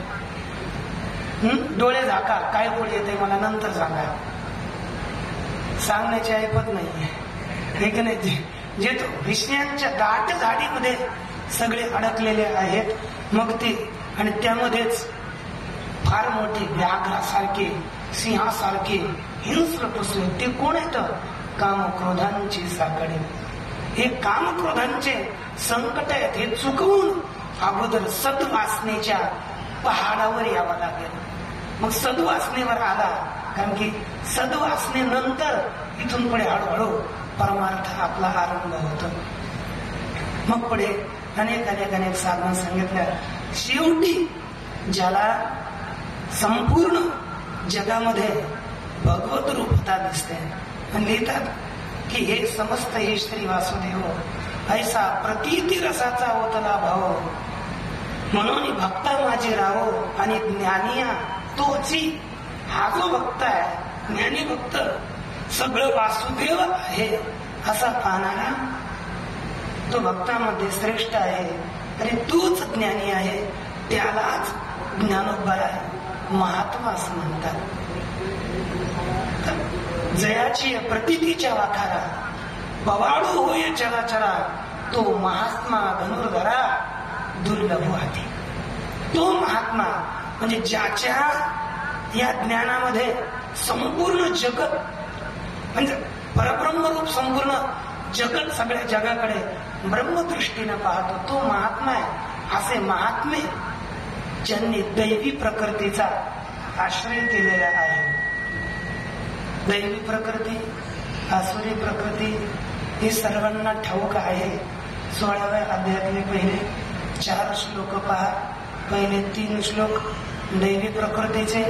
डोळे झाका, काय पुढे येते मला नंतर सांगा. सांगण्याची ऐपत नाहीये, हे की नाही. जे तो विषयांच्या दाट झाडीमध्ये सगळे अडकलेले आहेत. मग ते आणि त्यामध्येच फार मोठी व्याघ्रासारखे, सिंहासारखे हिंस्र पशु, ते कोण येतं? कामक्रोधांची साखळी. हे कामक्रोधांचे संकट आहेत, हे चुकवून अगोदर सद्वासनेच्या पहाडावर यावं लागेल. मग सद्वासनेवर आला, कारण की सद्वासनेनंतर इथून पुढे हळूहळू परमार्थ आपला आरंभ होतो. मग पुढे अनेक साधना सांगितल्या. शेवटी ज्याला संपूर्ण जगामध्ये भगवत रूपता दिसते आणि लिहितात की हे समस्त हे श्री वासुदेव ऐसा प्रतीती रसाचा ओतला भाव, म्हणून भक्ता माझे राहो आणि ज्ञानिया तोची. हा जो भक्त आहे, ज्ञानी भक्त, सगळं वासुदेव आहे असा पाहणारा तो भक्तामध्ये श्रेष्ठ आहे. आणि तूच ज्ञानी आहे, त्यालाच ज्ञानोबराय महात्मा असं म्हणतात. जयाची प्रतीतीच्या वाखारा पवाडू होय चराचरा, तो महात्मा धनुर्धरा दुर्लभ हाती. तो महात्मा म्हणजे ज्याच्या या ज्ञानामध्ये संपूर्ण जगत म्हणजे परब्रह्मरूप संपूर्ण जगत सगळ्या जगाकडे ब्रह्मदृष्टीने पाहतो, तो महात्मा आहे. असे महात्मे ज्यांनी दैवी प्रकृतीचा आश्रय केलेला आहे. दैवी प्रकृती, आसुरी प्रकृती ही सर्वांना ठाऊक आहे. 16व्या अध्यायातले पहिले 4 श्लोक पहा. पहिले 3 श्लोक दैवी प्रकृतीचे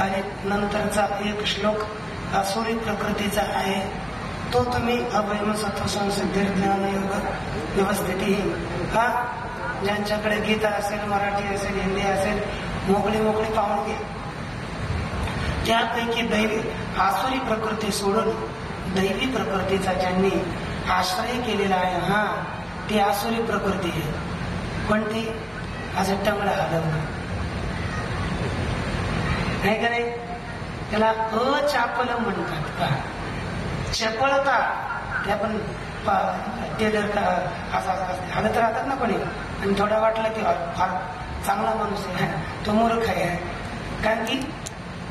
आणि नंतरचा 1 श्लोक आसुरी प्रकृतीचा आहे. तो तुम्ही अवयव सत्व संसिद्धी ज्ञान योग व्यवस्थिती हा ज्यांच्याकडे गीता असेल, मराठी असेल, हिंदी असेल, मोकळी पाहून घे. त्यापैकी दैवी आसुरी प्रकृती सोडून दैवी प्रकृतीचा ज्यांनी आश्रय केलेला आहे हा ती आसुरी प्रकृती आहे. कोणती? असं टंगडा हलवणं नाही का नाही, त्याला अचापल म्हणतात. चपळता ते आपण टेलर का असा हलत राहतात ना कोणी, आणि थोडा वाटलं की फार चांगला माणूस आहे तो मूर्ख आहे. कारण की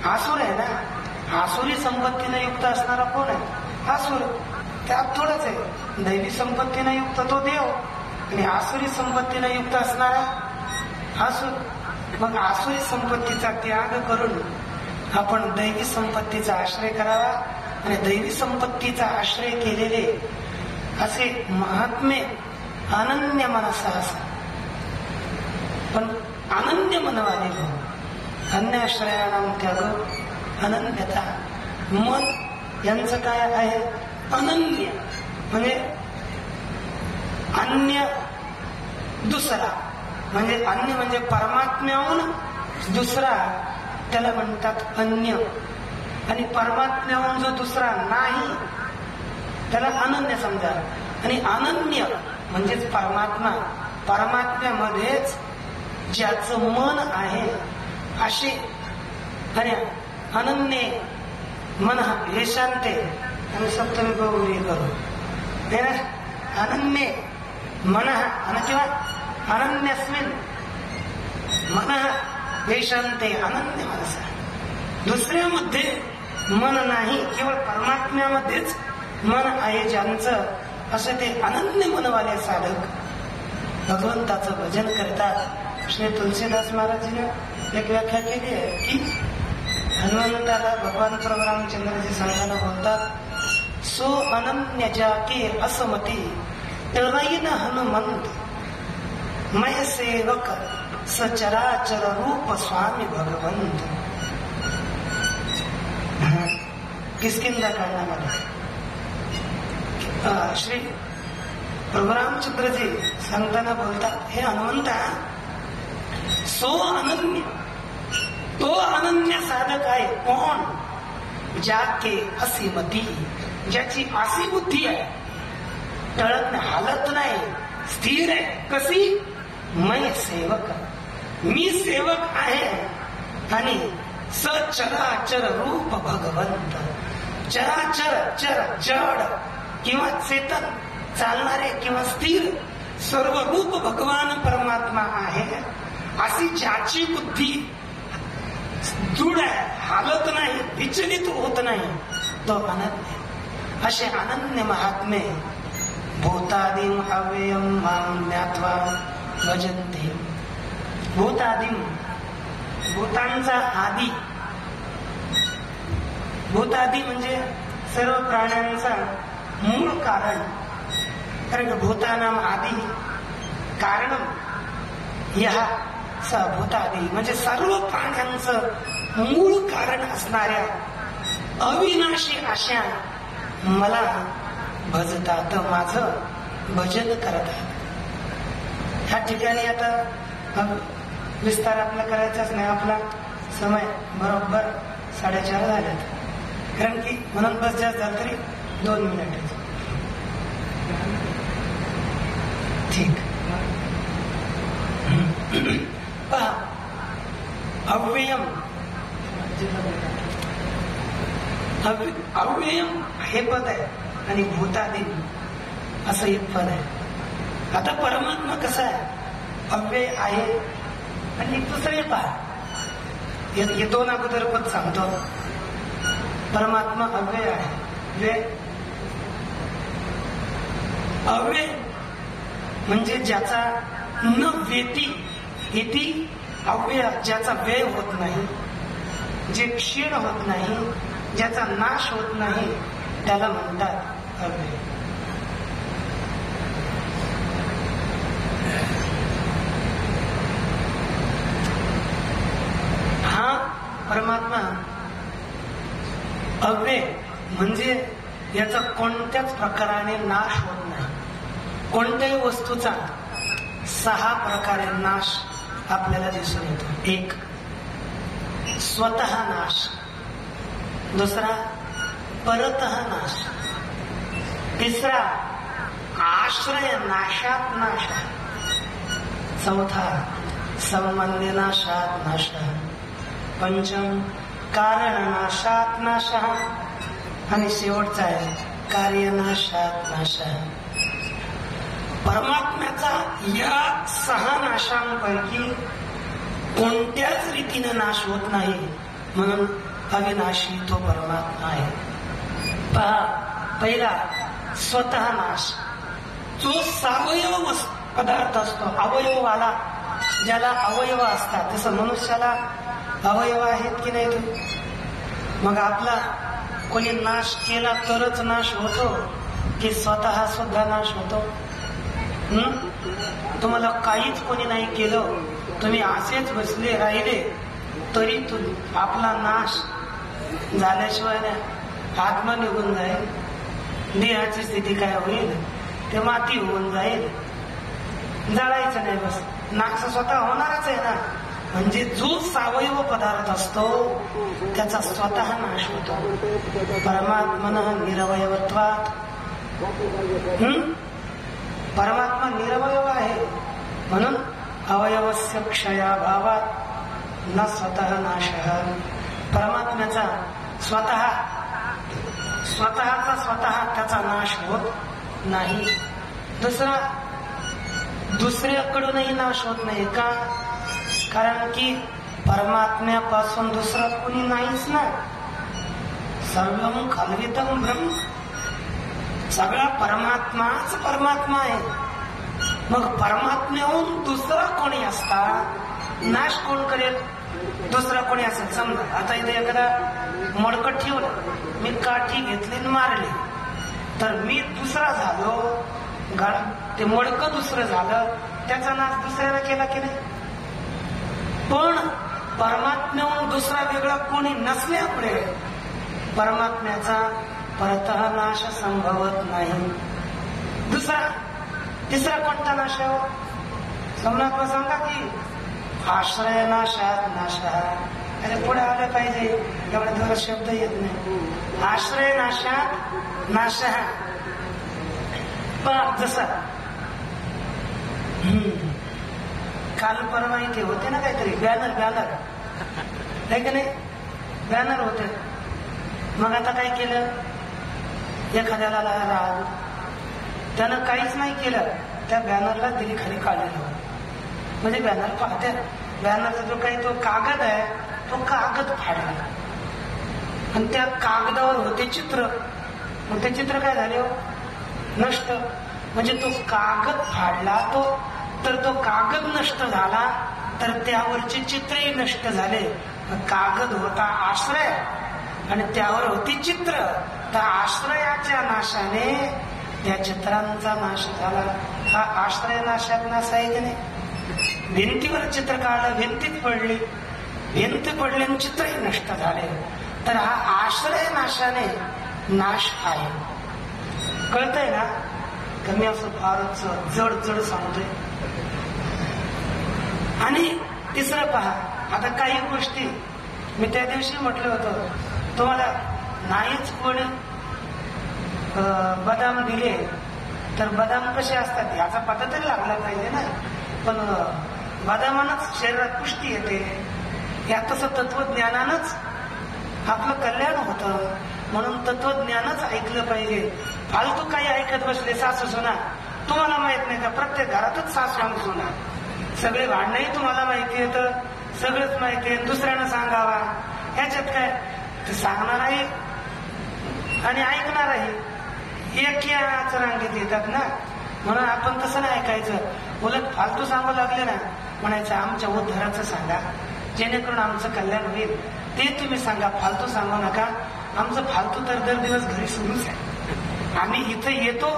आसुर आहे ना, आसुरी संपत्तीने युक्त असणारा कोण आहे? आसुर. त्यात थोडंच आहे. दैवी संपत्तीने युक्त तो देव आणि आसुरी संपत्तीने युक्त असणारा आसुर. मग आसुरी संपत्तीचा त्याग करून आपण दैवी संपत्तीचा आश्रय करावा. आणि दैवी संपत्तीचा आश्रय केलेले असे महात्मे अनन्य मनसा असतात. पण अनन्य मनवाने हो, अन्य आश्रयानाम त्याग अनन्यता. मन यांचं काय आहे? अनन्य म्हणजे अन्य दुसरा, म्हणजे अन्य म्हणजे परमात्म्याहून दुसरा, त्याला म्हणतात अन्य. आणि परमात्म्याहून जो दुसरा नाही त्याला अनन्य समजा. आणि अनन्य म्हणजेच परमात्मा, परमात्म्यामध्येच ज्याचं मन आहे असे. आणि अनन्य मन हे शांते आणि सप्तमी गौरी करू अनन्य मन किंवा अनन्यस्मिन मन हे शांते अनन्य मनसा. दुसऱ्यामध्ये मन नाही, केवळ परमात्म्यामध्येच मन आहे ज्यांचं, असं ते अनन्य मनवाले साधक भगवंताचं भजन करतात. श्री तुलसीदास महाराजीने एक व्याख्या केली आहे की हनुमंताला भगवान प्रभू रामचंद्रजी सांगताना बोलतात, सो अनन्य जाके असमती तराईन हनुमंत मैं सेवक सचराचर रूप स्वामी भगवंत. किसकिंदा काढण्यामध्ये श्री प्रभू रामचंद्रजी सांगताना बोलतात, हे हनुमंता, सो अनन्य, तो अनन्य साधक आहे कोण? ज्याके असीमती, ज्याची असी बुद्धी आहे, टळत नाही, हालत नाही, स्थिर आहे. कशी? मैं सेवक, मी सेवक आहे. आणि सचराचर रूप भगवंत, चराचर चर जड किंवा चेतन, चालणारे किंवा स्थिर सर्व रूप भगवान परमात्मा आहे. अशी ज्याची बुद्धी दृढ आहे, हालत नाही, विचलित होत नाही, तो अनन्य. असे अनन्य महात्मे भूतादिम अव्ययम मां ज्ञात्वा भजन्ते. भूतादिम, भूतांचा आदी. भूतादी म्हणजे सर्व प्राण्यांचा मूळ कारण. कारण भूतानाम आदी कारणम या भूतादी म्हणजे सर्व प्राण्यांचं मूळ कारण असणाऱ्या अविनाशी अशा मला भजतात, माझं भजन करतात. ह्या ठिकाणी आता विस्तार आपला करायचाच नाही, आपला समय बरोबर 4:30 झालेत. कारण की म्हणून बस जास्त झालं तरी 2 मिनिट. ठीक. पहा, अव्ययम, अव्ययम हे पद आहे आणि भूतादिम असं एक पद आहे. आता परमात्मा कसा आहे? अव्यय आहे. आणि दुसरे पहा, हे 2 अगोदर पद सांगतो. परमात्मा अव्यय आहे. अव्यय म्हणजे ज्याचा न वेती इति अव्यय ज्याचा व्यय होत नाही, जे क्षीण होत नाही, ज्याचा नाश होत नाही, त्याला म्हणतात अव्यय. हा परमात्मा अव्यय म्हणजे याचा कोणत्याच प्रकाराने नाश होत नाही. कोणत्याही वस्तूचा 6 प्रकारे नाश आपल्याला दिसून येतो. 1 स्वतः नाश, दुसरा परतः नाश, तिसरा आश्रय नाशात नाश, चौथा संबंधी नाशात नाश, पंचम कारण नाशात नाश आणि शेवटचा आहे कार्यनाशात नाश. परमात्म्याचा या 6 नाशांपैकी कोणत्याच रीतीने नाश होत नाही, म्हणून अविनाशी तो परमात्मा आहे. पहा, पहिला स्वतः नाश. जो सावयव पदार्थ असतो, अवयववाला, ज्याला अवयव असतात, तसं मनुष्याला अवयव आहेत की नाही? मग आपला कोणी नाश केला तरच नाश होतो की स्वतः सुद्धा नाश होतो? तुम्हाला काहीच कोणी नाही केलं, तुम्ही असेच बसले राहिले तरी आपला नाश झाल्याशिवाय आत्मा निघून जाईल. देहाची स्थिती काय होईल? ते माती होऊन जाईल, जळायचं नाही, बस नाश स्वतः होणारच आहे ना. म्हणजे जो सावयव पदार्थ असतो त्याचा स्वतः नाश होतो. परमात्मनः निरवयवत्वात्, परमात्मा निरवयव आहे म्हणून अवयवस्य क्षयाभावात न स्वतः नाशः. परमात्म्याचा स्वतःचा त्याचा नाश होत नाही. दुसऱ्याकडूनही नाश होत नाही. का? कारण की परमात्म्यापासून दुसरा कोणी नाहीच ना. सर्वं खल्विदं ब्रह्म, सगळा परमात्माच परमात्मा आहे. मग परमात्म्याहून दुसरा कोणी असता नाश कोण करेल? दुसरा कोणी असेल. समजा आता इथे एखादा मडकं ठेवलं, मी काठी घेतली आणि मारली, तर मी दुसरा झालो, ते मडकं दुसरं झालं, त्याचा नाश दुसऱ्याला केला की नाही? पण परमात्म्याहून दुसरा वेगळा कोणी नसल्यामुळे परमात्म्याचा परतः नाश संभवत नाही. तिसरा कोणता नाश आहे? समनात्मा सांगा की आश्रय नाशात नाश. अरे पुढे आलं पाहिजे, एवढा थोडा शब्द येत नाही. आश्रय नाशात नाश. जसा काल परवा इथे होते ना काहीतरी बॅनर आहे की नाही? बॅनर होते. मग आता काय केलं? एखाद्याला राग, त्यानं काहीच नाही केलं, त्या बॅनरला दिली खाली काढलेलं. म्हणजे बॅनर पाहत्या, बॅनरचा जो काही तो कागद आहे, तो कागद फाडला आणि त्या कागदावर होते चित्र. मग ते चित्र काय झाले? नष्ट. म्हणजे तो कागद फाडला, तो कागद नष्ट झाला, तर त्यावरचे चित्रही नष्ट झाले. कागद होता आश्रय आणि त्यावर होती चित्र. तर आश्रयाच्या नाशाने त्या चित्रांचा नाश झाला. हा आश्रय नाशात नाश आहे की नाही? भिंतीवर चित्र काढलं, भिंतीत पडली, भिंत पडली आणि चित्रही नष्ट झाले. तर हा आश्रय नाशाने नाश आहे. कळतंय ना? कमी असं फारच जड सांगतोय. आणि तिसरं पहा, आता काही गोष्टी मी त्या दिवशी म्हटलं होतं, तुम्हाला नाहीच कोणी बदाम दिले तर बदाम कसे असतात याचा पता तरी लागला पाहिजे ना. पण बदामानच शरीरात पुष्टी येते. या तसं तत्वज्ञानानंच आपलं कल्याण होतं. म्हणून तत्वज्ञानच ऐकलं पाहिजे. फालतू काही ऐकत बसले सासू सुना. तुम्हाला माहित नाही का प्रत्येक घरातच सासू आणि सुना, सगळे भांडणही तुम्हाला माहिती येतं, सगळंच माहिती आहे. दुसऱ्यानं सांगावा ह्याच्यात काय? ते सांगणारही आणि ऐकणारही एकाच रांगेत येतात ना. म्हणून आपण तसं नाही ऐकायचं. उलट फालतू सांगू लागले ना, म्हणायचं आमच्या उद्धाराचं सांगा, जेणेकरून आमचं कल्याण होईल ते तुम्ही सांगा, फालतू सांगू नका. आमचं फालतू तर दर दिवस घरी सुरूच आहे. आम्ही इथं येतो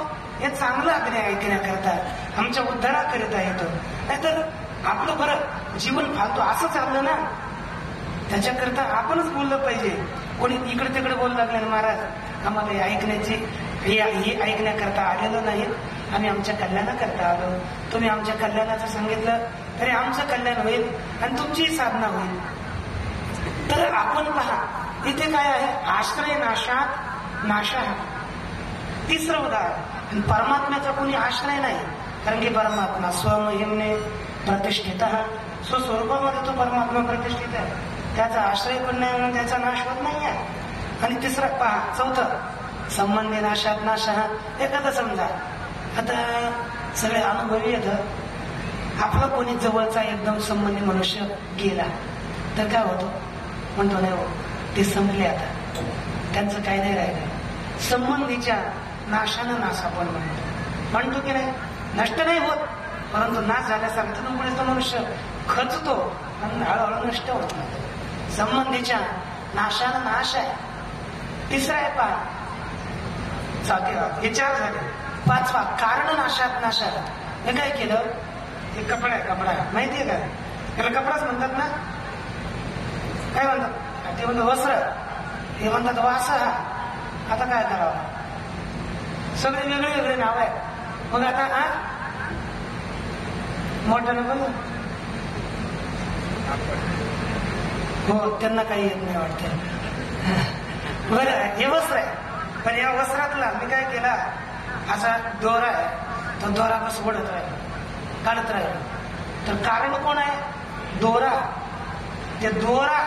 हे चांगलं आज्ञा ऐकण्याकरता, आमच्या उद्धाराकरिता येतो. नाहीतर आपलं बरं जीवन फालतू असं चाललं ना, त्याच्याकरता आपणच बोललं पाहिजे. कोणी इकडे तिकडे बोलू लागले ना, महाराज आम्हाला हे ऐकण्याची हे ऐकण्याकरता आलेलं नाहीत, आम्ही आमच्या कल्याणाकरता आलो. तुम्ही आमच्या कल्याणाचं सांगितलं तरी आमचं कल्याण होईल आणि तुमचीही साधना होईल. तर आपण पहा इथे काय आहे, आश्रय नाशात नाशा. तिसरं उदाहरण, परमात्म्याचा कोणी आश्रय नाही, कारण की परमात्मा स्वमहिमने प्रतिष्ठित, स्वस्वरूपामध्ये तो परमात्मा प्रतिष्ठित आहे. त्याचा आश्रय पण नाही म्हणून त्याचा नाश होत नाही आहे. आणि तिसरं पहा, चौथं, संबंधी नाशात नाश. एखादं समजा आता सगळे अनुभवी येतं, आपला कोणी जवळचा एकदम संबंधी मनुष्य गेला तर काय होतं, म्हणतो नाही हो ते संपले आता, त्यांचं काही नाही राहिलं. संबंधीच्या नाशानं नाश आपण म्हणतो की नाही, नष्ट नाही होत परंतु नाश झाल्यासारखं पुढे तो मनुष्य खचतो आणि हळूहळू नष्ट होत नाही. संबंधीच्या नाशानं नाश आहे. तिसरा आहे पहा, हे 4 झाले. 5वा कारण नाशात नाशा. हे काय केलं, हे कपडा माहितीये का, त्याला कपडाच म्हणतात ना, काय म्हणतात ते, म्हणतात वस्त्र, हे म्हणतात वास. आता काय करावं, सगळे वेगळे वेगळे नाव आहे. मग आता मोठ्यानं बोल, हो त्यांना काही येत नाही वाटतं. बरं हे वस्त्र आहे, पण या वस्त्रातला मी काय केला, असा दोरा आहे, तो दोरा बस ओढत राहील, काढत राहील. तर कारण कोण आहे, दोरा. ते दोरा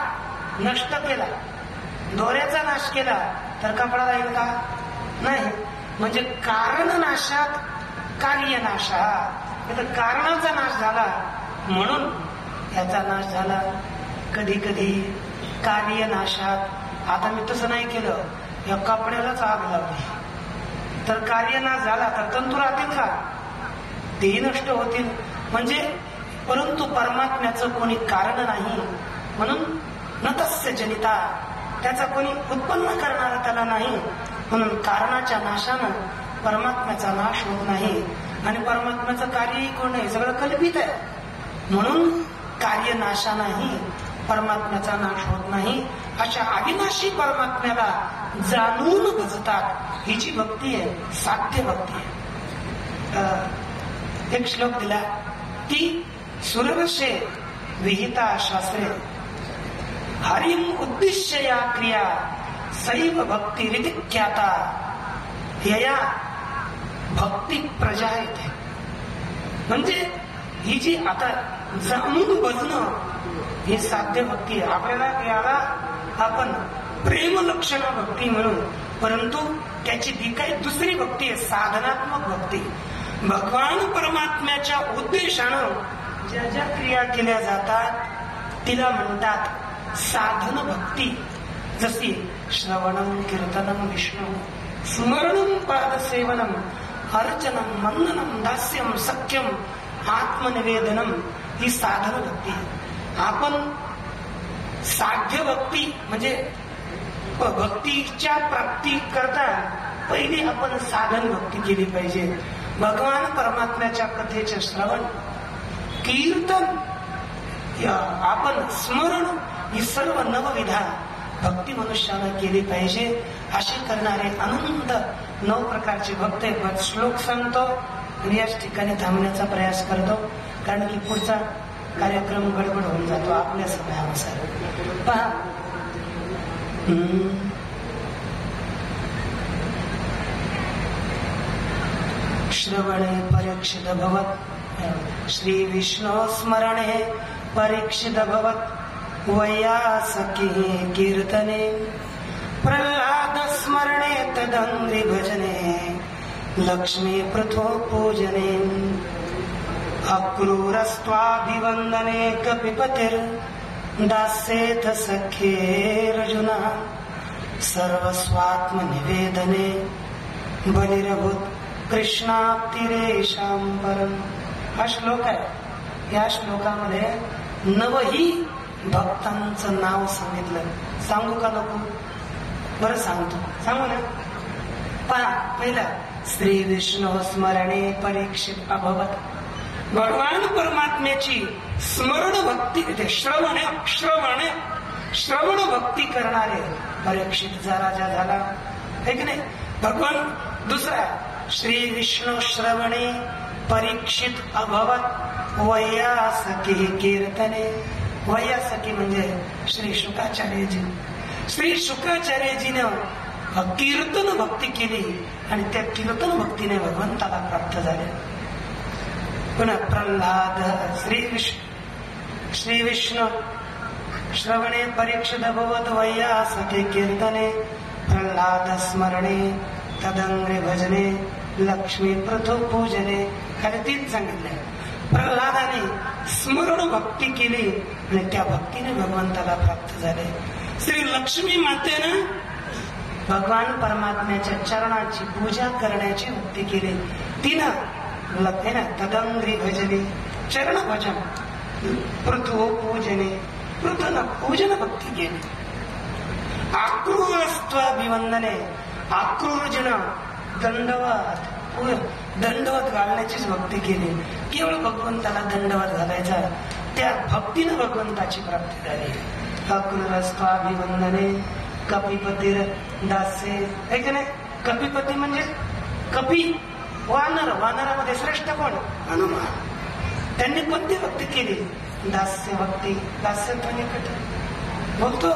नष्ट केला, दोऱ्याचा नाश केला तर कपडा राहील का, नाही. म्हणजे कारण नाशात कार्य नाशा. कारणाचा नाश झाला म्हणून याचा नाश झाला. कधी कधी कार्य नाशात, आता मी तसं नाही केलं, या कपड्यालाच आग लावली तर कार्य नाश झाला तर तंतू राहतील का, तेही नष्ट होतील. म्हणजे परंतु परमात्म्याचं कोणी कारण नाही म्हणून न तस्य जनिता, त्याचा कोणी उत्पन्न करणारा त्याला नाही, म्हणून कारणाच्या नाशानं परमात्म्याचा नाश होत नाही. आणि परमात्म्याचं कार्यही कोण नाही, सगळं कल्पित आहे. म्हणून कार्य नाशानंही परमात्म्याचा नाश होत नाही. अशा अविनाशी परमात्म्याला जाणून भजतात, ही जी भक्ती आहे साध्य भक्ती आहे. एक श्लोक दिला की सुरवशे विहिता शास्त्रे हरिम उद्दिश्य या क्रिया सैव भक्ती विधिख्याता यया भक्ती प्रजा येते. म्हणजे ही जी आता जाणून बजणं ही साध्य भक्ती आहे. आपल्याला याला आपण प्रेम लक्षण भक्ती म्हणून, परंतु त्याची ती काही दुसरी भक्ती आहे, साधनात्मक भक्ती. भगवान परमात्म्याच्या उद्देशानं ज्या ज्या क्रिया केल्या जातात तिला म्हणतात साधन भक्ती. जशी श्रवणम कीर्तनम विष्णू स्मरणम पादसेवनम अर्चनम वंदनम दास्यम सख्यम आत्मनिवेदनम ही साधन भक्ती. आपण साध्य भक्ती म्हणजे भक्तीच्या प्राप्ती करता पहिली आपण साधन भक्ती केली पाहिजे. भगवान परमात्म्याच्या कथेचे श्रवण कीर्तन आपण स्मरण ही सर्व नवविधा भक्ती मनुष्यानं केली पाहिजे. अशी करणारे अनंत 9 प्रकारचे भक्त आहेत. श्लोक सांगतो आणि याच ठिकाणी थांबण्याचा प्रयास करतो, कारण की पुढचा कार्यक्रम गडबड होऊन जातो आपल्या समयानुसार. पहा, श्रवणे परीक्षित भवत श्री विष्णु स्मरणे परीक्षित भवत वैयासकी कीर्तने प्रह्लाद स्मरणे तदंग्रि भजने लक्ष्मी पृथो पूजने अक्रूरस्त्वाभिवंदने कपिपतिर् दास्येथ सख्येरर्जुना सर्वस्वात्मनिवेदने बलिरभूत कृष्णाप्तिरेषां परम. हा श्लोक आहे. या श्लोकामध्ये 9 भक्तांचं नाव सांगितलं. सांगू का नको? बरं सांगतो. सांगू ना? पहा, पहिला श्री विष्णू स्मरणे परीक्षित अभवत. भगवान परमात्म्याची स्मरण भक्ती श्रवण भक्ती करणारे परीक्षित राजा झाला, है की नाही? भगवान दुसरा श्री विष्णू श्रवणे परीक्षित अभवत वैयासकी कीर्तने. वैयासकी म्हणजे श्री शुकाचार्यजी. श्री शुकाचार्यजीनं कीर्तन भक्ती केली आणि त्या कीर्तन भक्तीने भगवंताला प्राप्त झाले. पुन्हा प्रल्हाद श्री विष्णू श्रवणे परीक्षित अभवत वैयासके कीर्तने प्रल्हाद स्मरणे तदंग्रे भजने लक्ष्मी पृथु पूजने. खाली 3 सांगितले. प्रल्हादाने स्मरण भक्ती केली आणि त्या भक्तीने भगवंताला प्राप्त झाले. श्री लक्ष्मी मातेनं भगवान परमात्म्याच्या चरणाची पूजा करण्याची भक्ती केली. तिनं तदंग्री भजने चरण भजन पृथु पूजने पृथ्वीनं पूजन भक्ती केली. आक्रूरस्त्वाभिवंदने आक्रूरजन दंडवत घालण्याचीच भक्ती केली. केवळ भगवंताला दंडवत घालायचा, त्या भक्तीनं भगवंताची प्राप्ती झाली. आक्रूरस्त्वाभिवंदने कपिपतीर दासे. ऐक नाही, कपिपती म्हणजे कपी वानर. वानरामध्ये श्रेष्ठ कोण? हनुमान. त्यांनी कोणती भक्ती केली? दास्य भक्ती. दास्य बोलतो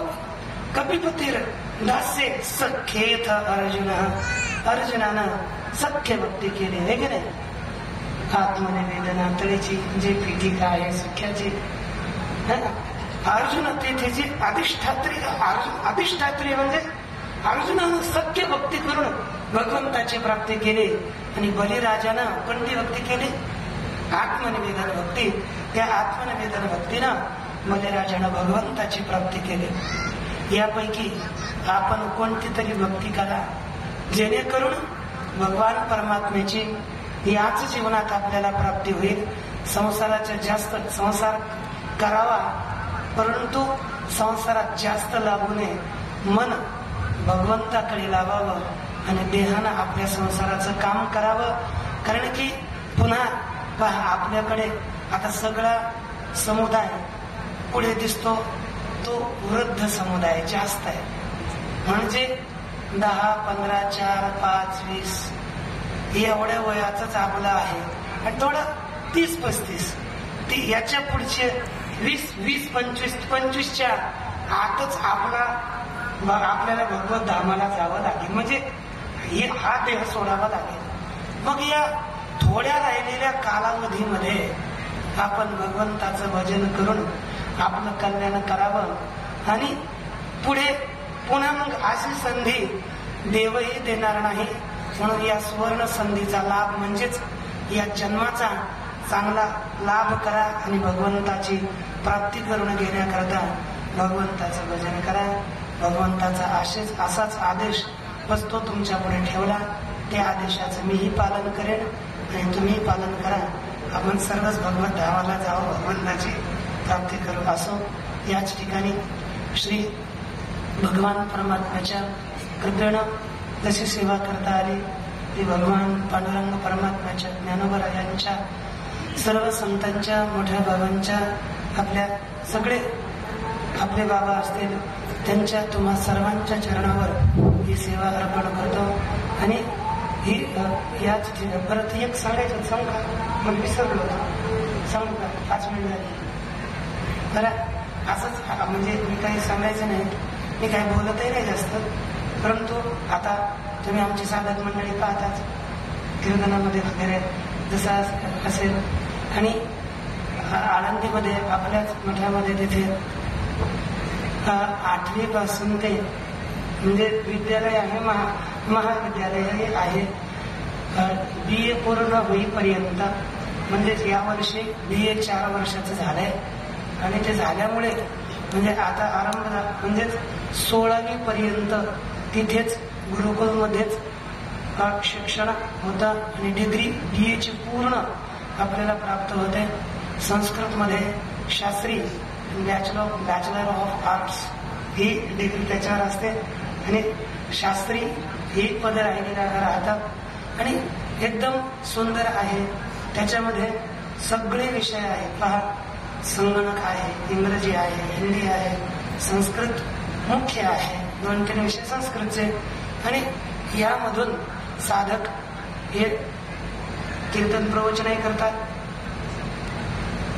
कपिपतीर दास्य सख्येथ अर्जुन. अर्जुनानं सख्य भक्ती केली, आहे की नाही? आत्मनिवेदना तळीची जी पीठिका आहे सख्याची, अर्जुन तेथेची अधिष्ठात्री म्हणजे अर्जुनानं सख्य भक्ती करून भगवंताची प्राप्ती केली. आणि बलिराजानं कोणती भक्ती केली? आत्मनिवेदन भक्ती. त्या आत्मनिवेदन भक्तीनं बलिराजानं भगवंताची प्राप्ती केली. यापैकी आपण कोणती तरी भक्ती करा, जेणेकरून भगवान परमात्म्याची याच जीवनात आपल्याला प्राप्ती होईल. संसाराच्या जास्त संसार करावा, परंतु संसारात जास्त लागू नये. मन भगवंताकडे लावावं आणि देहानं आपल्या संसाराचं काम करावं. कारण की पुन्हा पहा, आपल्याकडे आता सगळा समुदाय पुढे दिसतो तो वृद्ध समुदाय जास्त आहे. म्हणजे 10, 15, 4, 5, 20 एवढ्या वयाच आपलं आहे. आणि थोडं 30, 35 ती याच्या पुढचे 20, 25च्या आतच आपल्याला भगवत धामाला जावं लागेल. म्हणजे हा देह सोडावा लागेल. मग या थोड्या राहिलेल्या कालावधीमध्ये आपण भगवंताचं भजन करून आपलं कल्याण करावं. आणि पुढे पुन्हा मग अशी संधी देवही देणार नाही. म्हणून या सुवर्ण संधीचा लाभ म्हणजेच या जन्माचा चांगला लाभ करा आणि भगवंताची प्राप्ती करून घेण्याकरता भगवंताचं भजन करा. भगवंताचा असाच आदेश बसतो तुमच्या पुढे ठेवला. त्या आदेशाचं मीही पालन करेन आणि तुम्ही पालन करा. आपण सर्वच भगवत धामाला जावं, भगवंताची प्राप्ती करू. असो याच ठिकाणी श्री भगवान परमात्म्याच्या कृपेनं जशी सेवा करता आली ती भगवान पांडुरंग परमात्म्याच्या ज्ञानोबरायांच्या सर्व संतांच्या मोठ्या बाबांच्या आपल्या सगळे आपले बाबा असतील त्यांच्या तुम्हा सर्वांच्या चरणावर ही सेवा अर्पण करतो. आणि ही याच परत एक सांगायचं सांगू का? मग विसरलो होतो. सांगू का? 5 मिनिट झाली. बरं असंच म्हणजे मी काही सांगायचं नाही, मी काही बोलतही नाही जास्त. परंतु आता तुम्ही आमची साधक मंडळी पाहताच कीर्तनामध्ये वगैरे जसं असेल. आणि आळंदीमध्ये आपल्याच मठामध्ये तिथे 8वी पासून ते म्हणजे विद्यालय आहे, महाविद्यालय आहे. BA पूर्ण होईपर्यंत म्हणजे यावर्षी BA 4 वर्षाचं झालंय. आणि ते झाल्यामुळे म्हणजे आता आरंभ म्हणजे 16वी पर्यंत तिथेच गुरुकुलमध्येच शिक्षण होतं. आणि डिग्री BA ची पूर्ण आपल्याला प्राप्त होते. संस्कृतमध्ये Shastri bachelor of arts he degree त्याच्यावर असते आणि शास्त्री ही पद राहतात आणि एकदम सुंदर आहे. त्याच्यामध्ये सगळे विषय आहेत. पहा, संगणक आहे, इंग्रजी आहे, हिंदी आहे, संस्कृत मुख्य आहे, 2-3 विषय संस्कृतचे. आणि यामधून साधक हे कीर्तन प्रवचनही करतात,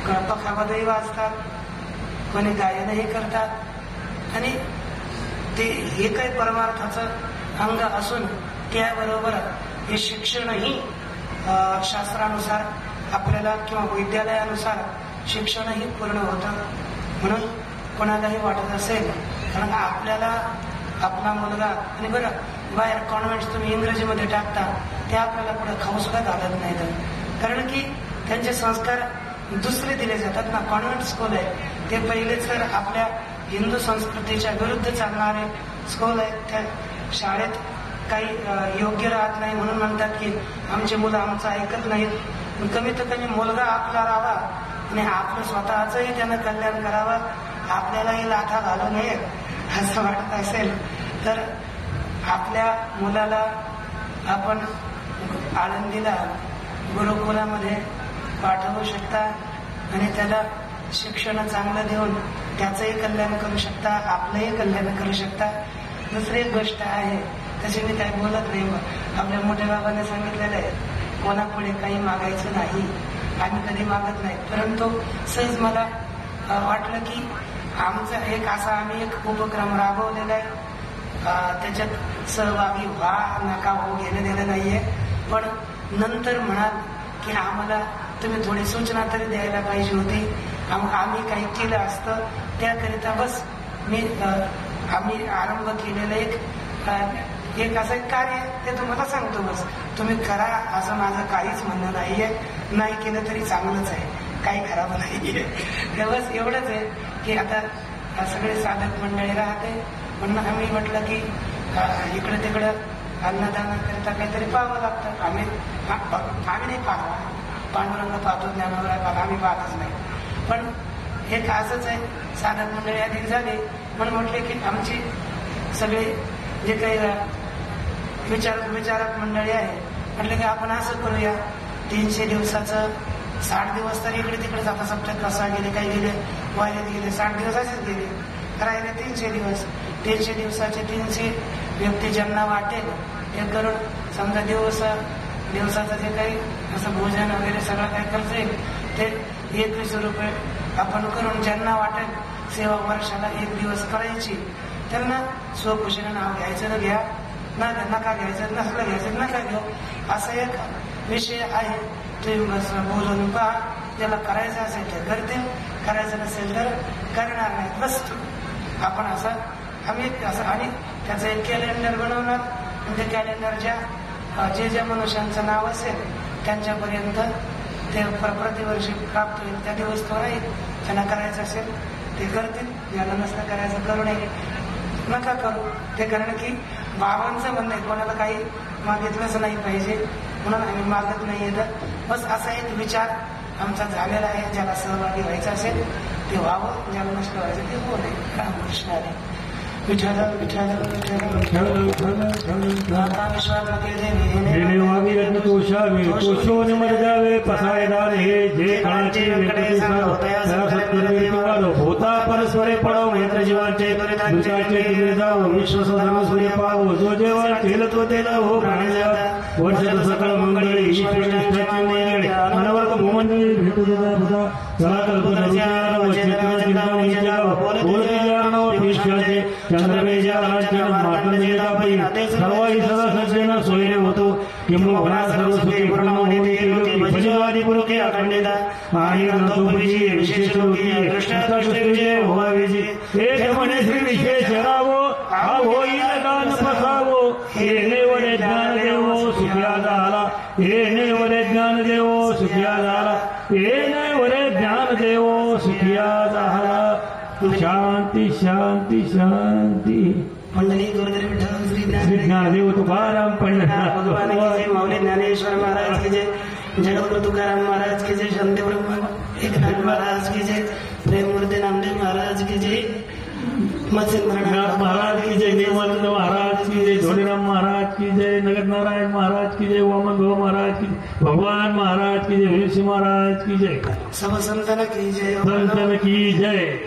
कळपखावादही वाचतात, कोणी गायनही करतात आणि ते हे काही परमार्थाचं अंग असून त्याबरोबर हे शिक्षणही शास्त्रानुसार आपल्याला किंवा वैद्यालयानुसार शिक्षणही पूर्ण होतं. म्हणून कोणालाही वाटत असेल, कारण आपल्याला आपला मुलगा आणि बरं बाहेर कॉन्व्हेंट तुम्ही इंग्रजीमध्ये टाकता ते आपल्याला पुढे खाऊ सुद्धा घालत नाहीत, कारण की त्यांचे संस्कार दुसरे दिले जातात ना. कॉन्व्हेंट स्कूल आहे ते पहिलेच तर आपल्या हिंदू संस्कृतीच्या विरुद्ध चालणारे स्कूल आहेत. त्या शाळेत काही योग्य राहत नाही म्हणून म्हणतात की आमची मुलं आमचं ऐकत नाहीत. कमीत कमी मुलगा आपला राहावा आणि आपलं स्वतःचंही त्यानं कल्याण करावं, आपल्यालाही लाथा घालू नये असं वाटत असेल तर आपल्या मुलाला आपण आळंदीला गुरुकुलामध्ये पाठवू शकता आणि त्याला शिक्षण चांगलं देऊन त्याचंही कल्याण करू शकता, आपलंही कल्याण करू शकता. दुसरी एक गोष्ट आहे, तशी मी काही बोलत नाही. आपल्या मोठ्या बाबांनी सांगितलेलं आहे, कोणापुढे काही मागायचं नाही, आम्ही कधी मागत नाही. परंतु सहज मला वाटलं की आमचा एक असा आम्ही एक उपक्रम राबवलेला आहे, त्याच्यात सहभागी व्हा नका हो घेणं देणं नाहीये. पण नंतर म्हणाल की आम्हाला तुम्ही थोडी सूचना तरी द्यायला पाहिजे होती, आम्ही काही केलं असतं. त्याकरिता बस आम्ही आरंभ केलेलं एक असं एक कार्य ते तुम्हाला सांगतो. बस तुम्ही करा असं माझं काहीच म्हणणं नाहीये, नाही केलं तरी चांगलंच आहे, काही खराब नाहीये. बस एवढंच आहे की आता सगळे साधक मंडळी राहते म्हणून आम्ही म्हटलं की इकडे तिकडं अन्नदान करता काहीतरी पाहावं लागतं. आम्ही नाही पाहावं, पांडुरंग पाहतो, ज्ञानावर पाहतो, आम्ही पाहतच नाही. पण एक असंच आहे, साधक मंडळी अधिक झाले म्हणून म्हटले की आमची सगळे जे काही विचारक मंडळी आहे म्हटलं की आपण असं करूया, 300 दिवसाचं 60 दिवस तर इकडे तिकडे जाता, सप्ताह कसा गेले, काही गेले वायरेत गेले, 60 दिवस असेच गेले, राहिले 300 दिवस. 300 दिवसाचे 300 व्यक्ती ज्यांना वाटेल ते करून समजा दिवसाचं जे काही असं भोजन वगैरे सगळं काही खर्च येईल ते 21 रुपये आपण करून ज्यांना वाटेल सेवा वर्षाला 1 दिवस करायची, त्यांना स्वखुशीनं नाव घ्यायचं तर घ्या, नका घ्यायचं नसलं घ्यायचं नका घेऊ. असा एक विषय आहे, तुम्ही बोलून पहा, ज्याला करायचं असेल ते करतील, करायचं नसेल तर करणार नाही. बस आपण आम्ही असं आणि त्याचं एक कॅलेंडर बनवणार, म्हणजे कॅलेंडरच्या जे मनुष्यांचं नाव असेल त्यांच्यापर्यंत ते प्रतिवर्षी प्राप्त होईल. त्या दिवस तो राहील, ज्यांना करायचं असेल ते करतील, ज्यांना नसलं करायचं करू नये, नका करू ते. कारण की बाबांचं म्हणणं आहे कोणाला काही मागितलंच नाही पाहिजे म्हणून आम्ही मागत नाही. तर बस असा एक विचार आमचा झालेला आहे. ज्याला सहभागी व्हायचं असेल ते व्हावं, ज्याला नसलं व्हायचं ते होऊ नये. रामकृष्ण हरी. विठ्ठल विठ्ठल होता परस्परे पडाव मैत्र जीवाचे विश्वसूर्य पाव जो जेवण केलं तो तेला हो प्राण्यात वर्षात सकळ मंगळी मनवर्ग भूमंडळी भेटू देता चला कल्पना सर्वाही सदस्यांना सोयरे होतो किंवा सर्व सुखी भजवादी पुरुखे अखंडिता आणि विशेष विजय व्हावेजी एक म्हणे श्री विशेष रावो हा होईल गान पसावो येणे वडे ज्ञान देवो सुखिया झाला येणे वडे ज्ञान देवो सुखिया झाला येणे वडे ज्ञान देवो सुखिया झाला. शांती शांती शांती. मंडळी गुरुदेव विठ्ठल श्री ज्ञानदेव तुकाराम पंडित माऊली ज्ञानेश्वर महाराज की जय, जगद्गुरु तुकाराम महाराज की जय, शांती ब्रह्म. एकनाथ महाराज की जय, प्रेममूर्ती नामदेव महाराज की जय, नाथ महाराज की जय, देवानंद महाराज की जय, धोनीराम महाराज की जय, नगद नारायण महाराज की जय, वामन भाऊ महाराज की जय, भगवान महाराज की जय, वीरसिंह महाराज की जय, सब संतन की जय, संतन की जय.